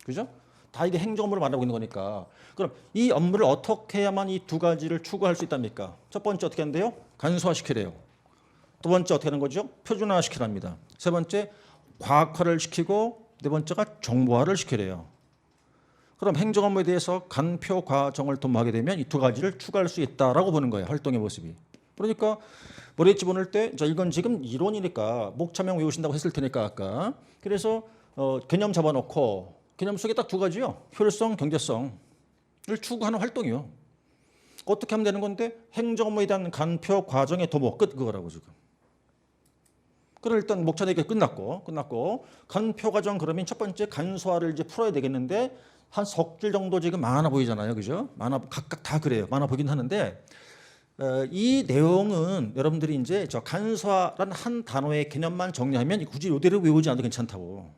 그죠? 다 이게 행정업무를 말하고 있는 거니까. 그럼 이 업무를 어떻게 해야만 이 두 가지를 추구할 수 있답니까? 첫 번째 어떻게 한대요? 간소화시키래요. 두 번째 어떻게 하는 거죠? 표준화시키랍니다. 세 번째 과학화를 시키고 네 번째가 정보화를 시키래요. 그럼 행정업무에 대해서 간표 과정을 도모하게 되면 이 두 가지를 추구할 수 있다라고 보는 거예요. 활동의 모습이. 그러니까 머리에 집어넣을 때 자 이건 지금 이론이니까 목차명 외우신다고 했을 테니까 아까. 그래서 개념 잡아놓고 개념 속에 딱 두 가지요. 효율성, 경제성을 추구하는 활동이요. 어떻게 하면 되는 건데 행정업무에 대한 간표 과정의 도모 끝 그거라고 지금. 그럼 일단 목차 내기 끝났고 간표 과정 그러면 첫 번째 간소화를 이제 풀어야 되겠는데 한 석 줄 정도 지금 많아 보이잖아요, 그죠? 많아 각각 다 그래요. 많아 보긴 하는데 이 내용은 여러분들이 이제 저 간소화라는 한 단어의 개념만 정리하면 굳이 이대로 외우지 않아도 괜찮다고.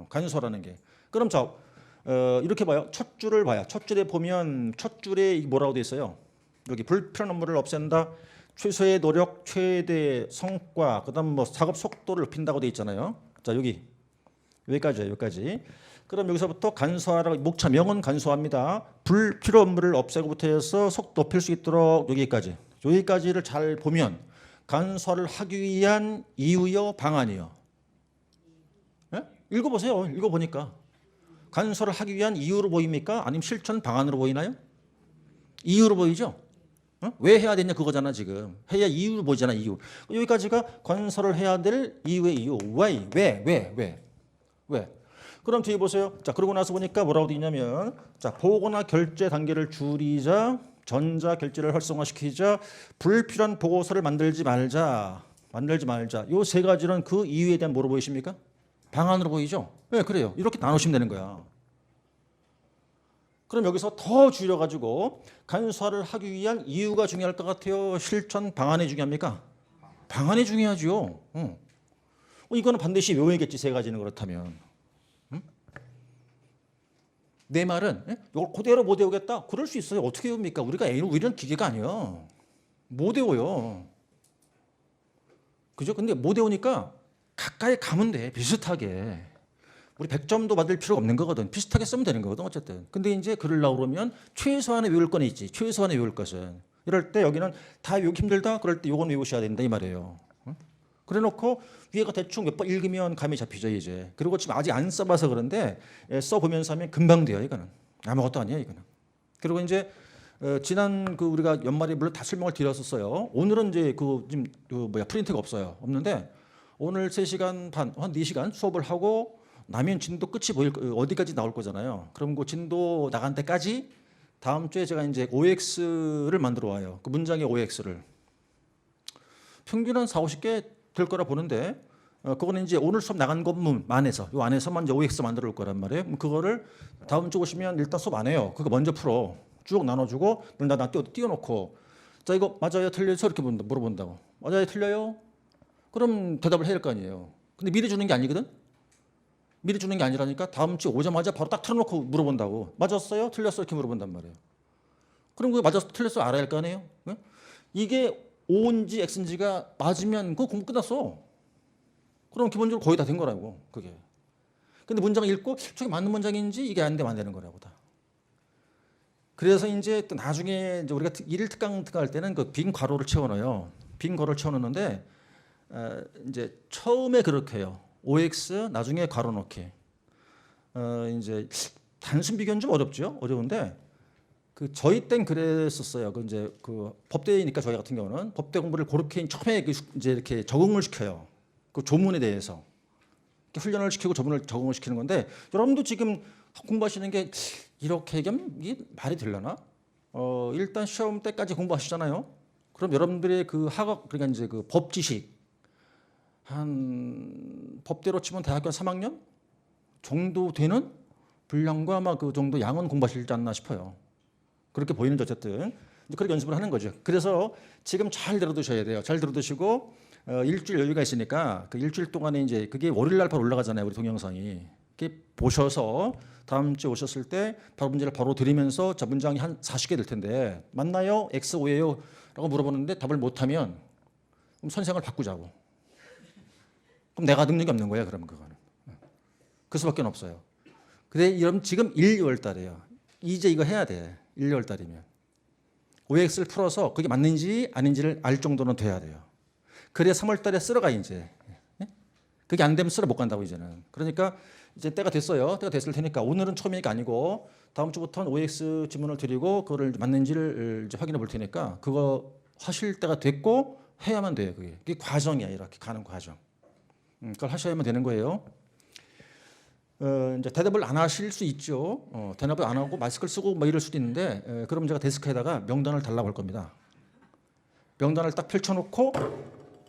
간소화라는 게. 그럼 자 이렇게 봐요. 첫 줄을 봐요. 첫 줄에 보면 첫 줄에 뭐라고 돼 있어요? 여기 불필요한 업무를 없앤다. 최소의 노력, 최대 성과, 그다음 뭐 작업 속도를 높인다고 돼 있잖아요. 자 여기까지예요. 여기까지. 그럼 여기서부터 간소화라고 목차명은 간소화입니다. 불필요 업무를 없애고부터 해서 속도 높일 수 있도록 여기까지를 잘 보면 간소화를 하기 위한 이유요, 방안이요. 예? 읽어보세요. 읽어보니까 간소화를 하기 위한 이유로 보입니까? 아니면 실천 방안으로 보이나요? 이유로 보이죠? 왜 해야 되냐 그거잖아 지금. 해야 이유를 보이잖아 이유. 여기까지가 건설을 해야 될 이유의 이유. Why? 왜? 그럼 뒤에 보세요. 자 그러고 나서 보니까 뭐라고 돼 있냐면 자 보고나 결제 단계를 줄이자. 전자 결제를 활성화시키자. 불필요한 보고서를 만들지 말자. 요 세 가지는 그 이유에 대한 뭐로 보이십니까? 방안으로 보이죠? 네, 그래요. 이렇게 나누시면 되는 거야. 그럼 여기서 더 줄여가지고 간소화를 하기 위한 이유가 중요할 것 같아요? 실천 방안이 중요합니까? 방안이 중요하죠. 이거는 반드시 외워야겠지 세 가지는 그렇다면. 내 말은 이걸 그대로 못 외우겠다? 그럴 수 있어요. 어떻게 외웁니까? 우리는 기계가 아니에요. 못 외워요. 그죠? 근데 못 외우니까 가까이 가면 돼. 비슷하게. 우리 100점도 받을 필요가 없는 거거든. 비슷하게 쓰면 되는 거거든 어쨌든. 근데 이제 그러려고 그러면 최소한의 외울 건 있지. 최소한의 외울 것은. 이럴 때 여기는 다 외우기 힘들다. 그럴 때 요건 외우셔야 된다 이 말이에요. 그래 놓고 위에가 대충 몇 번 읽으면 감이 잡히죠 이제. 그리고 지금 아직 안 써봐서 그런데 써보면서 하면 금방 돼요 이거는. 아무것도 아니에요 이거는. 그리고 이제 지난 우리가 연말에 물론 다 설명을 드렸었어요. 오늘은 이제 지금 프린트가 없는데 오늘 3시간 반, 한 4시간 수업을 하고 나면 진도 끝이 어디까지 나올 거잖아요. 그럼 그 진도 나간 때까지 다음 주에 제가 이제 OX를 만들어 와요. 그 문장의 OX를. 평균 한 40-50개 될 거라 보는데 그거는 이제 오늘 수업 나간 것만 안에서 요 안에서만 이제 OX 만들어 올 거란 말이에요. 그럼 그거를 다음 주 오시면 일단 수업 안 해요. 그거 먼저 풀어. 쭉 나눠주고 나 띄워놓고 자 이거 맞아요 틀려요 이렇게 물어본다고. 맞아요 틀려요? 그럼 대답을 해야 할 거 아니에요. 근데 미리 주는 게 아니거든. 미리 주는 게 아니라니까 다음 주 오자마자 바로 딱 틀어놓고 물어본다고. 맞았어요? 틀렸어요? 이렇게 물어본단 말이에요. 그럼 그거 맞았어? 틀렸어? 알아야 할 거 아니에요? 이게 O인지 X인지가 맞으면 그거 공부 끝났어. 그럼 기본적으로 거의 다 된 거라고 그게. 근데 문장을 읽고 저게 맞는 문장인지 이게 안 되면 안 되는 거라고 다. 그래서 이제 또 나중에 이제 우리가 일일 특강 할 때는 그 빈 괄호를 채워넣어요. 빈 괄호를 채워넣는데 이제 처음에 그렇게 해요. OX 나중에 괄호 넣기. 이제 단순 비교는 좀 어렵죠. 어려운데 그 저희 땐 그랬었어요. 그 이제 그 법대니까 저희 같은 경우는 법대 공부를 그렇게 처음에 이제 이렇게 적응을 시켜요. 그 조문에 대해서 이렇게 훈련을 시키고 조문을 적응을 시키는 건데 여러분도 지금 공부하시는 게 이렇게 얘기하면 이게 말이 되려나? 일단 시험 때까지 공부하시잖아요. 그럼 여러분들의 그 학업 그러니까 이제 그 법 지식 한 법대로 치면 대학교 3학년 정도 되는 분량과 아마 그 정도 양은 공부하시지 않나 싶어요. 그렇게 보이는데 어쨌든 그렇게 연습을 하는 거죠. 그래서 지금 잘 들어두셔야 돼요. 잘 들어두시고 일주일 여유가 있으니까 그 일주일 동안에 이제 그게 월요일 날 바로 올라가잖아요. 우리 동영상이. 이렇게 보셔서 다음 주에 오셨을 때 바로 문제를 바로 드리면서 자 문장이 한 40개 될 텐데 맞나요? X, O예요? 라고 물어보는데 답을 못하면 그럼 선생을 바꾸자고. 그럼 내가 능력이 없는 거야. 그러면 그거는. 그 수밖에 없어요. 근데 이런 지금 1, 2월 달이에요. 이제 이거 해야 돼. 1, 2월 달이면. OX를 풀어서 그게 맞는지 아닌지를 알 정도는 돼야 돼요. 그래야 3월 달에 쓸어가 이제. 그게 안 되면 쓸어 못 간다고 이제는. 그러니까 이제 때가 됐어요. 때가 됐을 테니까 오늘은 처음이니까 아니고 다음 주부터는 OX 지문을 드리고 그거를 맞는지를 이제 확인해 볼 테니까 그거 하실 때가 됐고 해야만 돼요. 그게 과정이야. 이렇게 가는 과정. 그걸 하셔야만 되는 거예요. 이제 대답을 안 하실 수 있죠. 대답을 안 하고 마스크를 쓰고 뭐 이럴 수도 있는데 그럼 제가 데스크에다가 명단을 달라고 할 겁니다. 명단을 딱 펼쳐놓고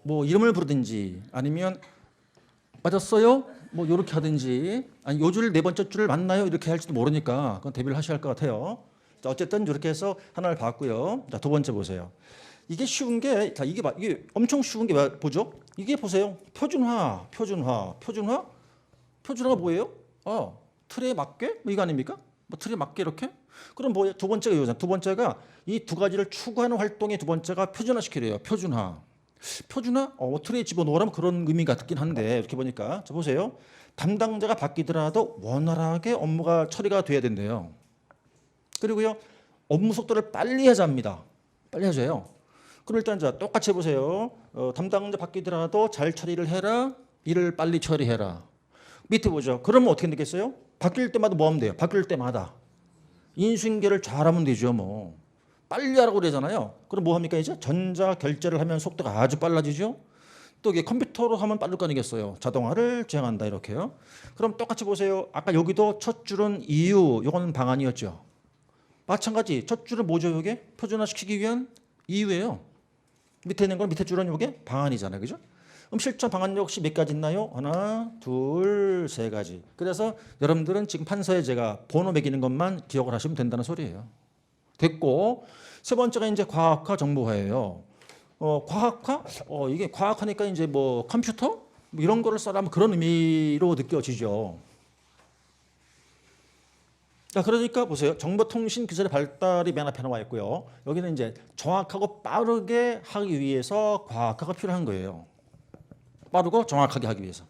뭐 이름을 부르든지 아니면 맞았어요? 뭐 이렇게 하든지 아니 요 줄 네 번째 줄을 맞나요? 이렇게 할지도 모르니까 그건 대비를 하셔야 할 것 같아요. 자, 어쨌든 이렇게 해서 하나를 봤고요. 자, 두 번째 보세요. 이게 쉬운 게 자, 이게 엄청 쉬운 게 뭐죠? 이게 보세요. 표준화가 뭐예요? 틀에 맞게? 뭐 이거 아닙니까? 뭐 틀에 맞게 이렇게? 그럼 뭐 두 번째가 이거잖아요. 두 번째가 이 두 가지를 추구하는 활동의 두 번째가 표준화시키래요. 표준화. 틀에 집어넣으라면 그런 의미 같긴 한데 이렇게 보니까 자 보세요. 담당자가 바뀌더라도 원활하게 업무가 처리가 돼야 된대요. 그리고요. 업무 속도를 빨리 하자 합니다. 빨리 하자요. 그럼 일단 자 똑같이 해보세요. 담당자 바뀌더라도 잘 처리를 해라. 일을 빨리 처리해라. 밑에 보죠. 그러면 어떻게 되겠어요? 바뀔 때마다 뭐 하면 돼요? 바뀔 때마다 인수인계를 잘하면 되죠. 뭐 빨리 하라고 그러잖아요. 그럼 뭐 합니까 이제? 전자 결제를 하면 속도가 아주 빨라지죠. 또 이게 컴퓨터로 하면 빠를 거 아니겠어요. 자동화를 지향한다 이렇게요. 그럼 똑같이 보세요. 아까 여기도 첫 줄은 이유, 요거는 방안이었죠. 마찬가지 첫 줄은 뭐죠? 이게 표준화시키기 위한 이유예요. 밑에 있는 건 밑에 줄은 이게 방안이잖아요. 그죠? 그럼 실전 방안 역시 몇 가지 있나요? 하나, 둘, 세 가지. 그래서 여러분들은 지금 판서에 제가 번호 매기는 것만 기억을 하시면 된다는 소리예요. 됐고 세 번째가 이제 과학화 정보화예요. 과학화? 이게 과학하니까 이제 뭐 컴퓨터? 뭐 이런 거를 써라면 그런 의미로 느껴지죠. 자, 그러니까 보세요. 정보통신 기술의 발달이 맨 앞에 나와 있고요. 여기는 이제 정확하고 빠르게 하기 위해서 과학화가 필요한 거예요. 빠르고 정확하게 하기 위해서.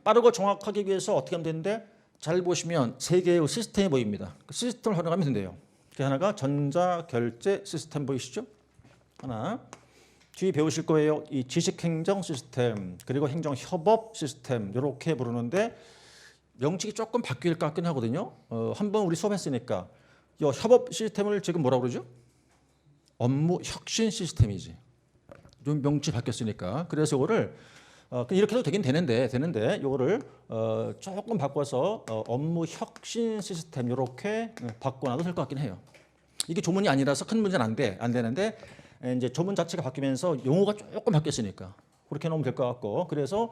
빠르고 정확하게 위해서 어떻게 하면 되는데 잘 보시면 세 개의 시스템이 보입니다. 그 시스템을 활용하면 된대요. 그 하나가 전자결제 시스템 보이시죠? 하나. 뒤에 배우실 거예요. 이 지식행정 시스템 그리고 행정협업 시스템 이렇게 부르는데 명칭이 조금 바뀔 것 같긴 하거든요. 한번 우리 수업했으니까 이 협업 시스템을 지금 뭐라고 그러죠? 업무 혁신 시스템이지. 좀 명칭이 바뀌었으니까. 그래서 이거를 이렇게 해도 되긴 되는데 이거를 조금 바꿔서 업무 혁신 시스템 이렇게 바꿔놔도 될 것 같긴 해요. 이게 조문이 아니라서 큰 문제는 안 되는데 이제 조문 자체가 바뀌면서 용어가 조금 바뀌었으니까 그렇게 놓으면 될 것 같고 그래서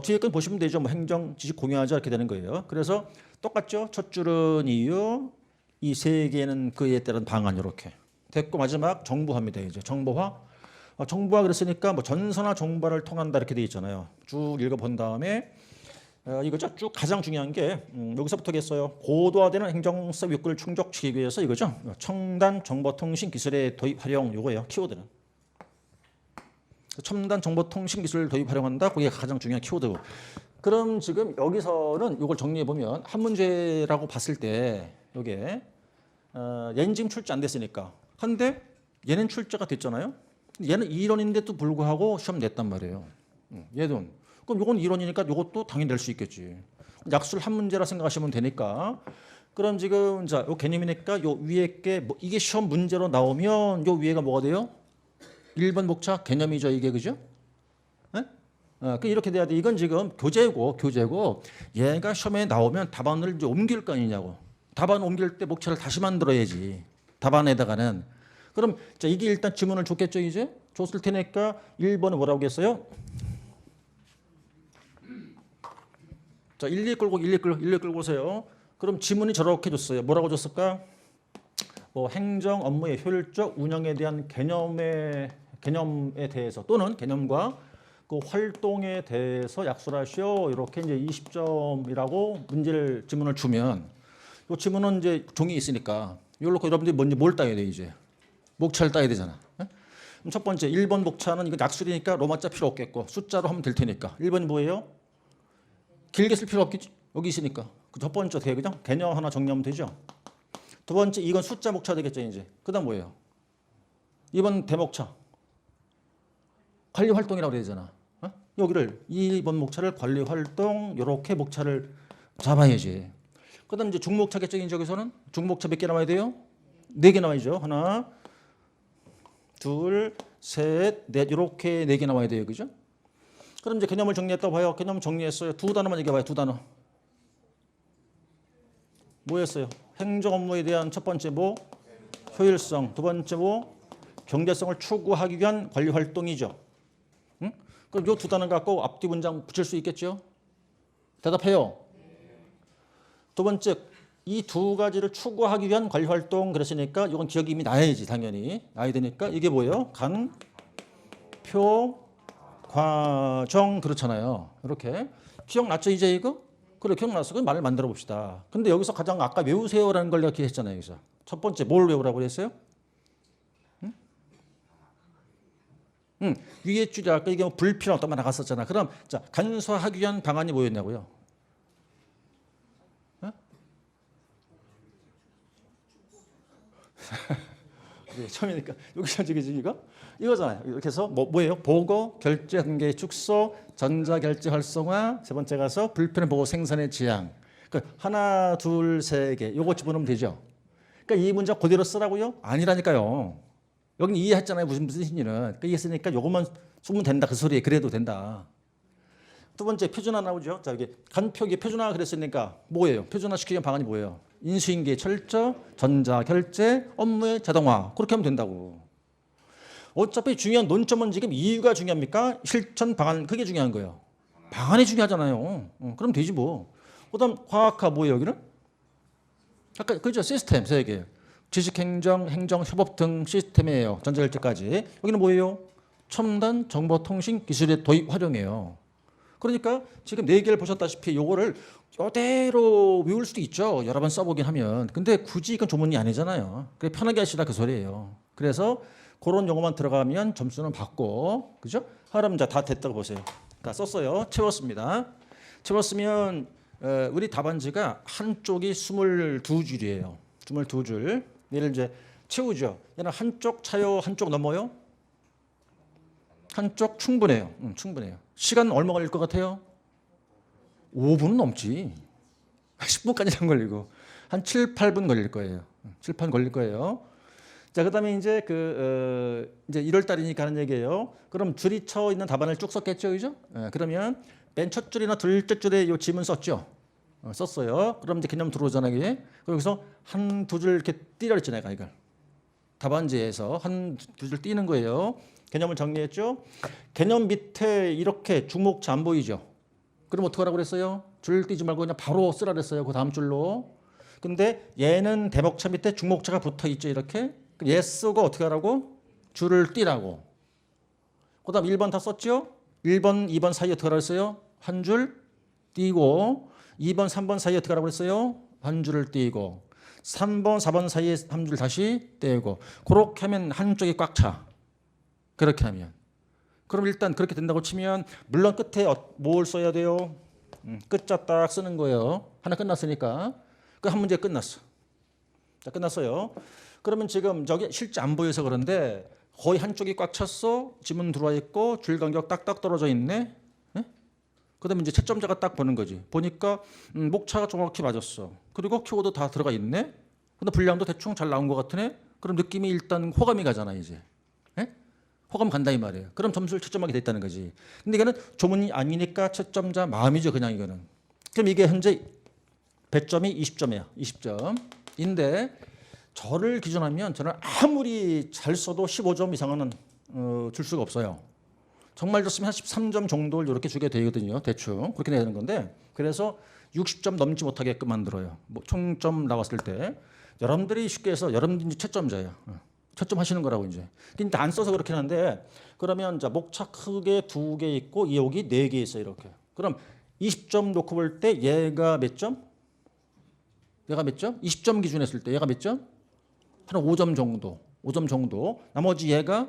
뒤에 건 보시면 되죠. 뭐 행정 지식 공유하자 이렇게 되는 거예요. 그래서 똑같죠. 첫 줄은 이유, 이 세 개는 그에 따른 방안 이렇게 됐고 마지막 정보화입니다. 이제 정보화. 정보화 그랬으니까 뭐 전선화 정보화를 통한다 이렇게 돼 있잖아요. 쭉 읽어본 다음에 이거죠. 쭉 가장 중요한 게 여기서부터겠어요. 고도화되는 행정사 욕구를 충족시키기 위해서 이거죠. 첨단 정보통신 기술의 도입 활용 요거예요. 키워드는. 첨단 정보통신 기술을 도입 활용한다. 그게 가장 중요한 키워드. 그럼 지금 여기서는 이걸 정리해 보면 한 문제라고 봤을 때 이게 얘는 지금 출제 안 됐으니까. 한데 얘는 출제가 됐잖아요. 얘는 이론인데도 불구하고 시험 냈단 말이에요. 얘도. 그럼 이건 이론이니까 이것도 당연히 낼 수 있겠지. 약술 한 문제라 생각하시면 되니까. 그럼 지금 자, 요 개념이니까 요 위에 게 뭐 이게 시험 문제로 나오면 요 위에가 뭐가 돼요? 1번 목차 개념이죠, 이게. 그죠? 그 이렇게 돼야 돼. 이건 지금 교재고 얘가 시험에 나오면 답안을 이제 옮길 거 아니냐고. 답안 옮길 때 목차를 다시 만들어야지. 답안에다가는. 그럼 자, 이게 일단 지문을 줬겠죠, 이제? 줬을 테니까 1번은 뭐라고 했어요? 자, 1, 2 끌고 오세요. 그럼 지문이 저렇게 줬어요. 뭐라고 줬을까? 뭐 행정 업무의 효율적 운영에 대한 개념에 대해서 또는 개념과 그 활동에 대해서 약술하시오. 이렇게 이제 20점이라고 문제를 지문을 주면 이 지문은 이제 종이 있으니까 이걸로 놓고 여러분들이 먼저 뭘 따야 돼 이제? 목차를 따야 되잖아. 그럼 첫 번째 1번 목차는 이거 약술이니까 로마자 필요 없겠고 숫자로 하면 될 테니까 1번이 뭐예요? 길게 쓸 필요 없겠지. 여기 있으니까. 그 첫 번째 어떻게 그죠? 개념 하나 정리하면 되죠. 두 번째 이건 숫자 목차 되겠죠 이제. 그다음 뭐예요? 이번 대목차. 관리 활동이라고 그래야 되잖아. 여기를 2번 목차를 관리 활동 이렇게 목차를 잡아야지. 그다음 이제 중목차겠죠. 여기서는 중목차 몇 개 나와야 돼요? 4개 나와야죠. 하나, 둘, 셋, 넷 이렇게 4개 나와야 돼요. 그죠? 그럼 이제 개념을 정리했다고 봐요. 개념 정리했어요. 두 단어만 얘기해 봐요. 두 단어. 뭐였어요? 행정 업무에 대한 첫 번째 뭐? 효율성. 두 번째 뭐? 경제성을 추구하기 위한 관리 활동이죠. 응? 그럼 요 두 단어 갖고 앞뒤 문장 붙일 수 있겠죠? 대답해요. 두 번째 이 두 가지를 추구하기 위한 관리 활동 그랬으니까 이건 기억이 이미 나야지 당연히. 나야 되니까 이게 뭐예요? 간, 표, 과정 그렇잖아요. 이렇게. 기억났죠 이제 이거? 그래 기억났어. 그럼 말을 만들어 봅시다. 근데 여기서 가장 아까 외우세요라는 걸 내가 기억했잖아요. 여기서. 첫 번째 뭘 외우라고 그랬어요? 위에 줄이 아까 이게 뭐 불필요한 어떤 말 나갔었잖아. 그럼 자 간소화하기 위한 방안이 뭐였냐고요? 그래, 처음이니까 여기서 지금 이거잖아요. 이렇게 해서 뭐예요? 보고, 결제 단계 축소, 전자 결제 활성화, 세 번째 가서 불편의 보고 생산의 지향. 그러니까 하나, 둘, 세 개. 요거 집어넣으면 되죠. 그러니까 이 문장 그대로 쓰라고요? 아니라니까요. 여기는 이해했잖아요. 무슨 뜻인지는. 그러니까 이해했으니까 요것만 쓰면 된다. 그 소리에 그래도 된다. 두 번째 표준화 나오죠. 자 여기 간표기 표준화 그랬으니까 뭐예요? 표준화 시키기 위한 방안이 뭐예요? 인수인계 철저, 전자결제, 업무의 자동화. 그렇게 하면 된다고. 어차피 중요한 논점은 지금 이유가 중요합니까? 실천 방안 그게 중요한 거예요. 방안이 중요하잖아요. 그럼 되지 뭐. 그다음 과학화 뭐예요 여기는? 아까 그죠? 시스템 세 개. 지식행정, 행정협업 등 시스템이에요. 전자결제까지. 여기는 뭐예요? 첨단 정보통신 기술의 도입 활용이에요. 그러니까 지금 4개를 보셨다시피 요거를 이대로 외울 수도 있죠. 여러 번 써보긴 하면. 근데 굳이 이건 조문이 아니잖아요. 그래 편하게 하시라 그 소리예요. 그래서 그런 용어만 들어가면 점수는 받고, 그죠? 하람 다 됐다고 보세요. 다 썼어요. 채웠습니다. 채웠으면 우리 답안지가 한쪽이 22줄이에요. 22줄. 얘를 이제 채우죠. 얘는 한쪽 차요, 한쪽 넘어요? 한쪽 충분해요. 충분해요. 시간 얼마 걸릴 것 같아요? 5분은 넘지. 10분까지 안 걸리고 한 7, 8분 걸릴 거예요. 7, 8분 걸릴 거예요. 자, 그다음에 이제 이제 1월 달이니까 하는 얘기예요. 그럼 줄이 쳐 있는 답안을 쭉 썼겠죠, 그죠? 그러면 맨 첫 줄이나 둘째 줄에 이 지문 썼죠. 썼어요. 그럼 이제 개념 들어오잖아요, 이게. 여기서 한 두 줄 이렇게 띄라 그랬죠, 내가 이걸. 답안지에서 한 두 줄 띄는 거예요. 개념을 정리했죠. 개념 밑에 이렇게 중목차 안 보이죠. 그럼 어떻게 하라고 그랬어요? 줄 띄지 말고 그냥 바로 쓰라 그랬어요. 그 다음 줄로. 근데 얘는 대목차 밑에 중목차가 붙어 있죠. 이렇게. 얘 쓰고 어떻게 하라고? 줄을 띄라고. 그 다음 1번 다 썼죠? 1번, 2번 사이에 어떻게 하라고 했어요? 한 줄 띄고 2번, 3번 사이에 어떻게 하라고 했어요? 한 줄을 띄고 3번, 4번 사이에 한 줄 다시 떼고 그렇게 하면 한쪽이 꽉 차. 그렇게 하면. 그럼 일단 그렇게 된다고 치면 물론 끝에 뭘 써야 돼요? 끝자 딱 쓰는 거예요. 하나 끝났으니까. 그 한 문제 끝났어. 자, 끝났어요. 그러면 지금 저기 실제 안 보여서 그런데 거의 한쪽이 꽉 찼어. 지문 들어와 있고 줄 간격 딱딱 떨어져 있네. 네? 그다음에 이제 채점자가 딱 보는 거지. 보니까 목차가 정확히 맞았어. 그리고 키워드 다 들어가 있네. 근데 분량도 대충 잘 나온 것 같으네. 그럼 느낌이 일단 호감이 가잖아 이제. 네? 호감 간다 이 말이에요. 그럼 점수를 채점하게 됐다는 거지. 근데 이거는 조문이 아니니까 채점자 마음이죠 그냥 이거는. 그럼 이게 현재 배점이 20점이야. 20점인데 저를 기준하면 저는 아무리 잘 써도 15점 이상은 줄 수가 없어요. 정말 좋으면 한 13점 정도를 이렇게 주게 되거든요. 대충 그렇게 내야 되는 건데 그래서 60점 넘지 못하게끔 만들어요. 뭐 총점 나왔을 때 여러분들이 쉽게 해서 여러분들이 채점자예요. 채점 하시는 거라고 이제. 근데 안 써서 그렇긴 한데 그러면 자 목차 크게 2개 있고 여기 4개 있어요. 이렇게. 그럼 20점 놓고 볼 때 얘가 몇 점? 얘가 몇 점? 20점 기준 했을 때 얘가 몇 점? 한 5점 정도. 5점 정도. 나머지 얘가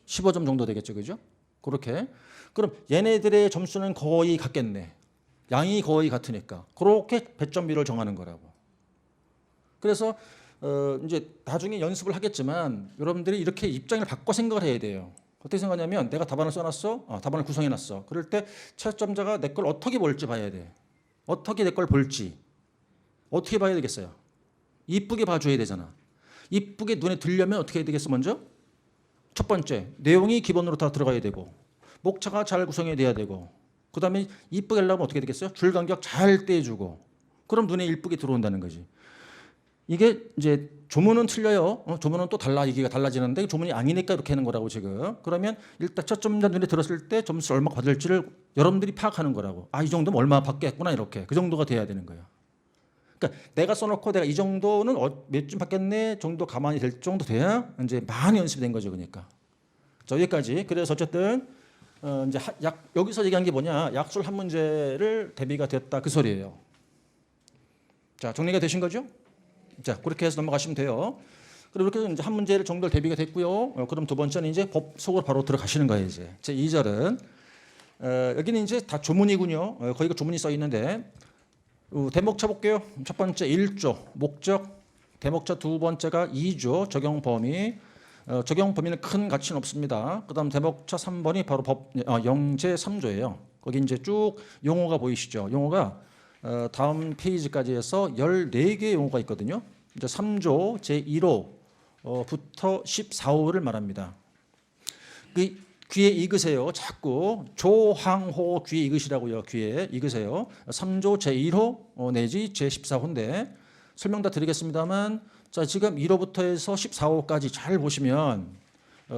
15점 정도 되겠죠. 그죠? 그렇게. 그럼 얘네들의 점수는 거의 같겠네. 양이 거의 같으니까. 그렇게 배점비를 정하는 거라고. 그래서 이제 나중에 연습을 하겠지만 여러분들이 이렇게 입장을 바꿔 생각을 해야 돼요. 어떻게 생각하냐면 내가 답안을 써놨어. 답안을 구성해놨어. 그럴 때 채점자가 내 걸 어떻게 볼지 봐야 돼. 어떻게 내 걸 볼지. 어떻게 봐야 되겠어요? 이쁘게 봐줘야 되잖아. 이쁘게 눈에 들려면 어떻게 해야 되겠어 먼저? 첫 번째, 내용이 기본으로 다 들어가야 되고 목차가 잘 구성이 돼야 되고 그 다음에 이쁘게 하려면 어떻게 되겠어요? 줄 간격 잘 떼주고 그럼 눈에 이쁘게 들어온다는 거지. 이게 이제 조문은 틀려요. 조문은 또 달라. 이게 달라지는데 조문이 아니니까 이렇게 하는 거라고 지금. 그러면 일단 채점자 눈에 들었을 때 점수 얼마 받을지를 여러분들이 파악하는 거라고. 아, 이 정도면 얼마 받겠구나 이렇게. 그 정도가 돼야 되는 거예요. 그러니까 내가 써놓고 내가 이 정도는 몇 점 받겠네 정도 가만히 될 정도 돼야 이제 많이 연습이 된 거죠. 그러니까. 자, 여기까지. 그래서 어쨌든 이제 여기서 얘기한 게 뭐냐? 약술 한 문제를 대비가 됐다 그 소리예요. 자, 정리가 되신 거죠? 자, 그렇게 해서 넘어가시면 돼요. 그리고 이렇게 해서 이제 한 문제를 정도 대비가 됐고요. 그럼 두 번째는 이제 법 속으로 바로 들어가시는 거예요. 이제 제 2절은 여기는 이제 다 조문이군요. 거기가 조문이 써 있는데 대목차 볼게요. 첫 번째 1조 목적, 대목차 두 번째가 2조 적용 범위. 적용 범위는 큰 가치는 없습니다. 그다음 대목차 3번이 바로 영제 3조예요. 거기 이제 쭉 용어가 보이시죠? 용어가 다음 페이지까지 해서 14개의 용어가 있거든요. 이제 3조 제1호부터 14호를 말합니다. 그 귀에 익으세요. 자꾸 조항호 귀에 익으시라고요. 귀에 익으세요. 3조 제1호 내지 제14호인데 설명 다 드리겠습니다만 자, 지금 1호부터 해서 14호까지 잘 보시면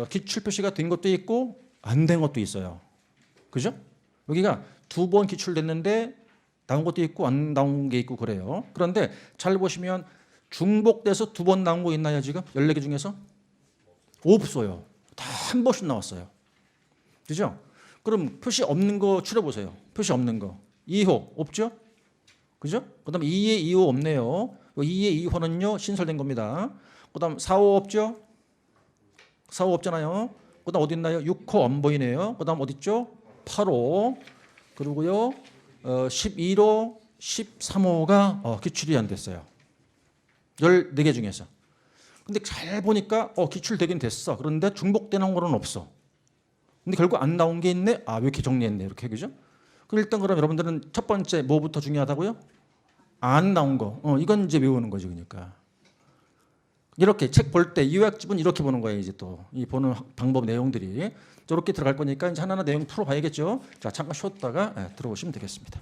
기출 표시가 된 것도 있고 안 된 것도 있어요. 그죠? 여기가 두 번 기출됐는데 나온 것도 있고 안 나온 게 있고 그래요. 그런데 잘 보시면 중복돼서 두 번 나온 거 있나요 지금? 14개 중에서? 없어요. 다 한 번씩 나왔어요. 그죠? 그럼 표시 없는 거 추려보세요. 표시 없는 거. 2호 없죠? 그죠? 그 다음 2의 2호 없네요. 2의 2호는요 신설된 겁니다. 그 다음 4호 없죠? 4호 없잖아요. 그 다음 어디 있나요? 6호 안 보이네요. 그 다음 어디 있죠? 8호. 그리고요 11호, 13호가 기출이 안 됐어요. 14개 중에서. 근데 잘 보니까 기출되긴 됐어. 그런데 중복되는 거는 없어. 근데 결국 안 나온 게 있네. 아, 왜 이렇게 정리했네. 이렇게 그죠? 그럼 일단 그럼 여러분들은 첫 번째 뭐부터 중요하다고요? 안 나온 거. 이건 이제 외우는 거지 그러니까. 이렇게 책 볼 때 요약집은 이렇게 보는 거예요. 이제 또 이 보는 방법 내용들이 저렇게 들어갈 거니까 이제 하나하나 내용 풀어봐야겠죠. 자, 잠깐 쉬었다가 들어오시면 되겠습니다.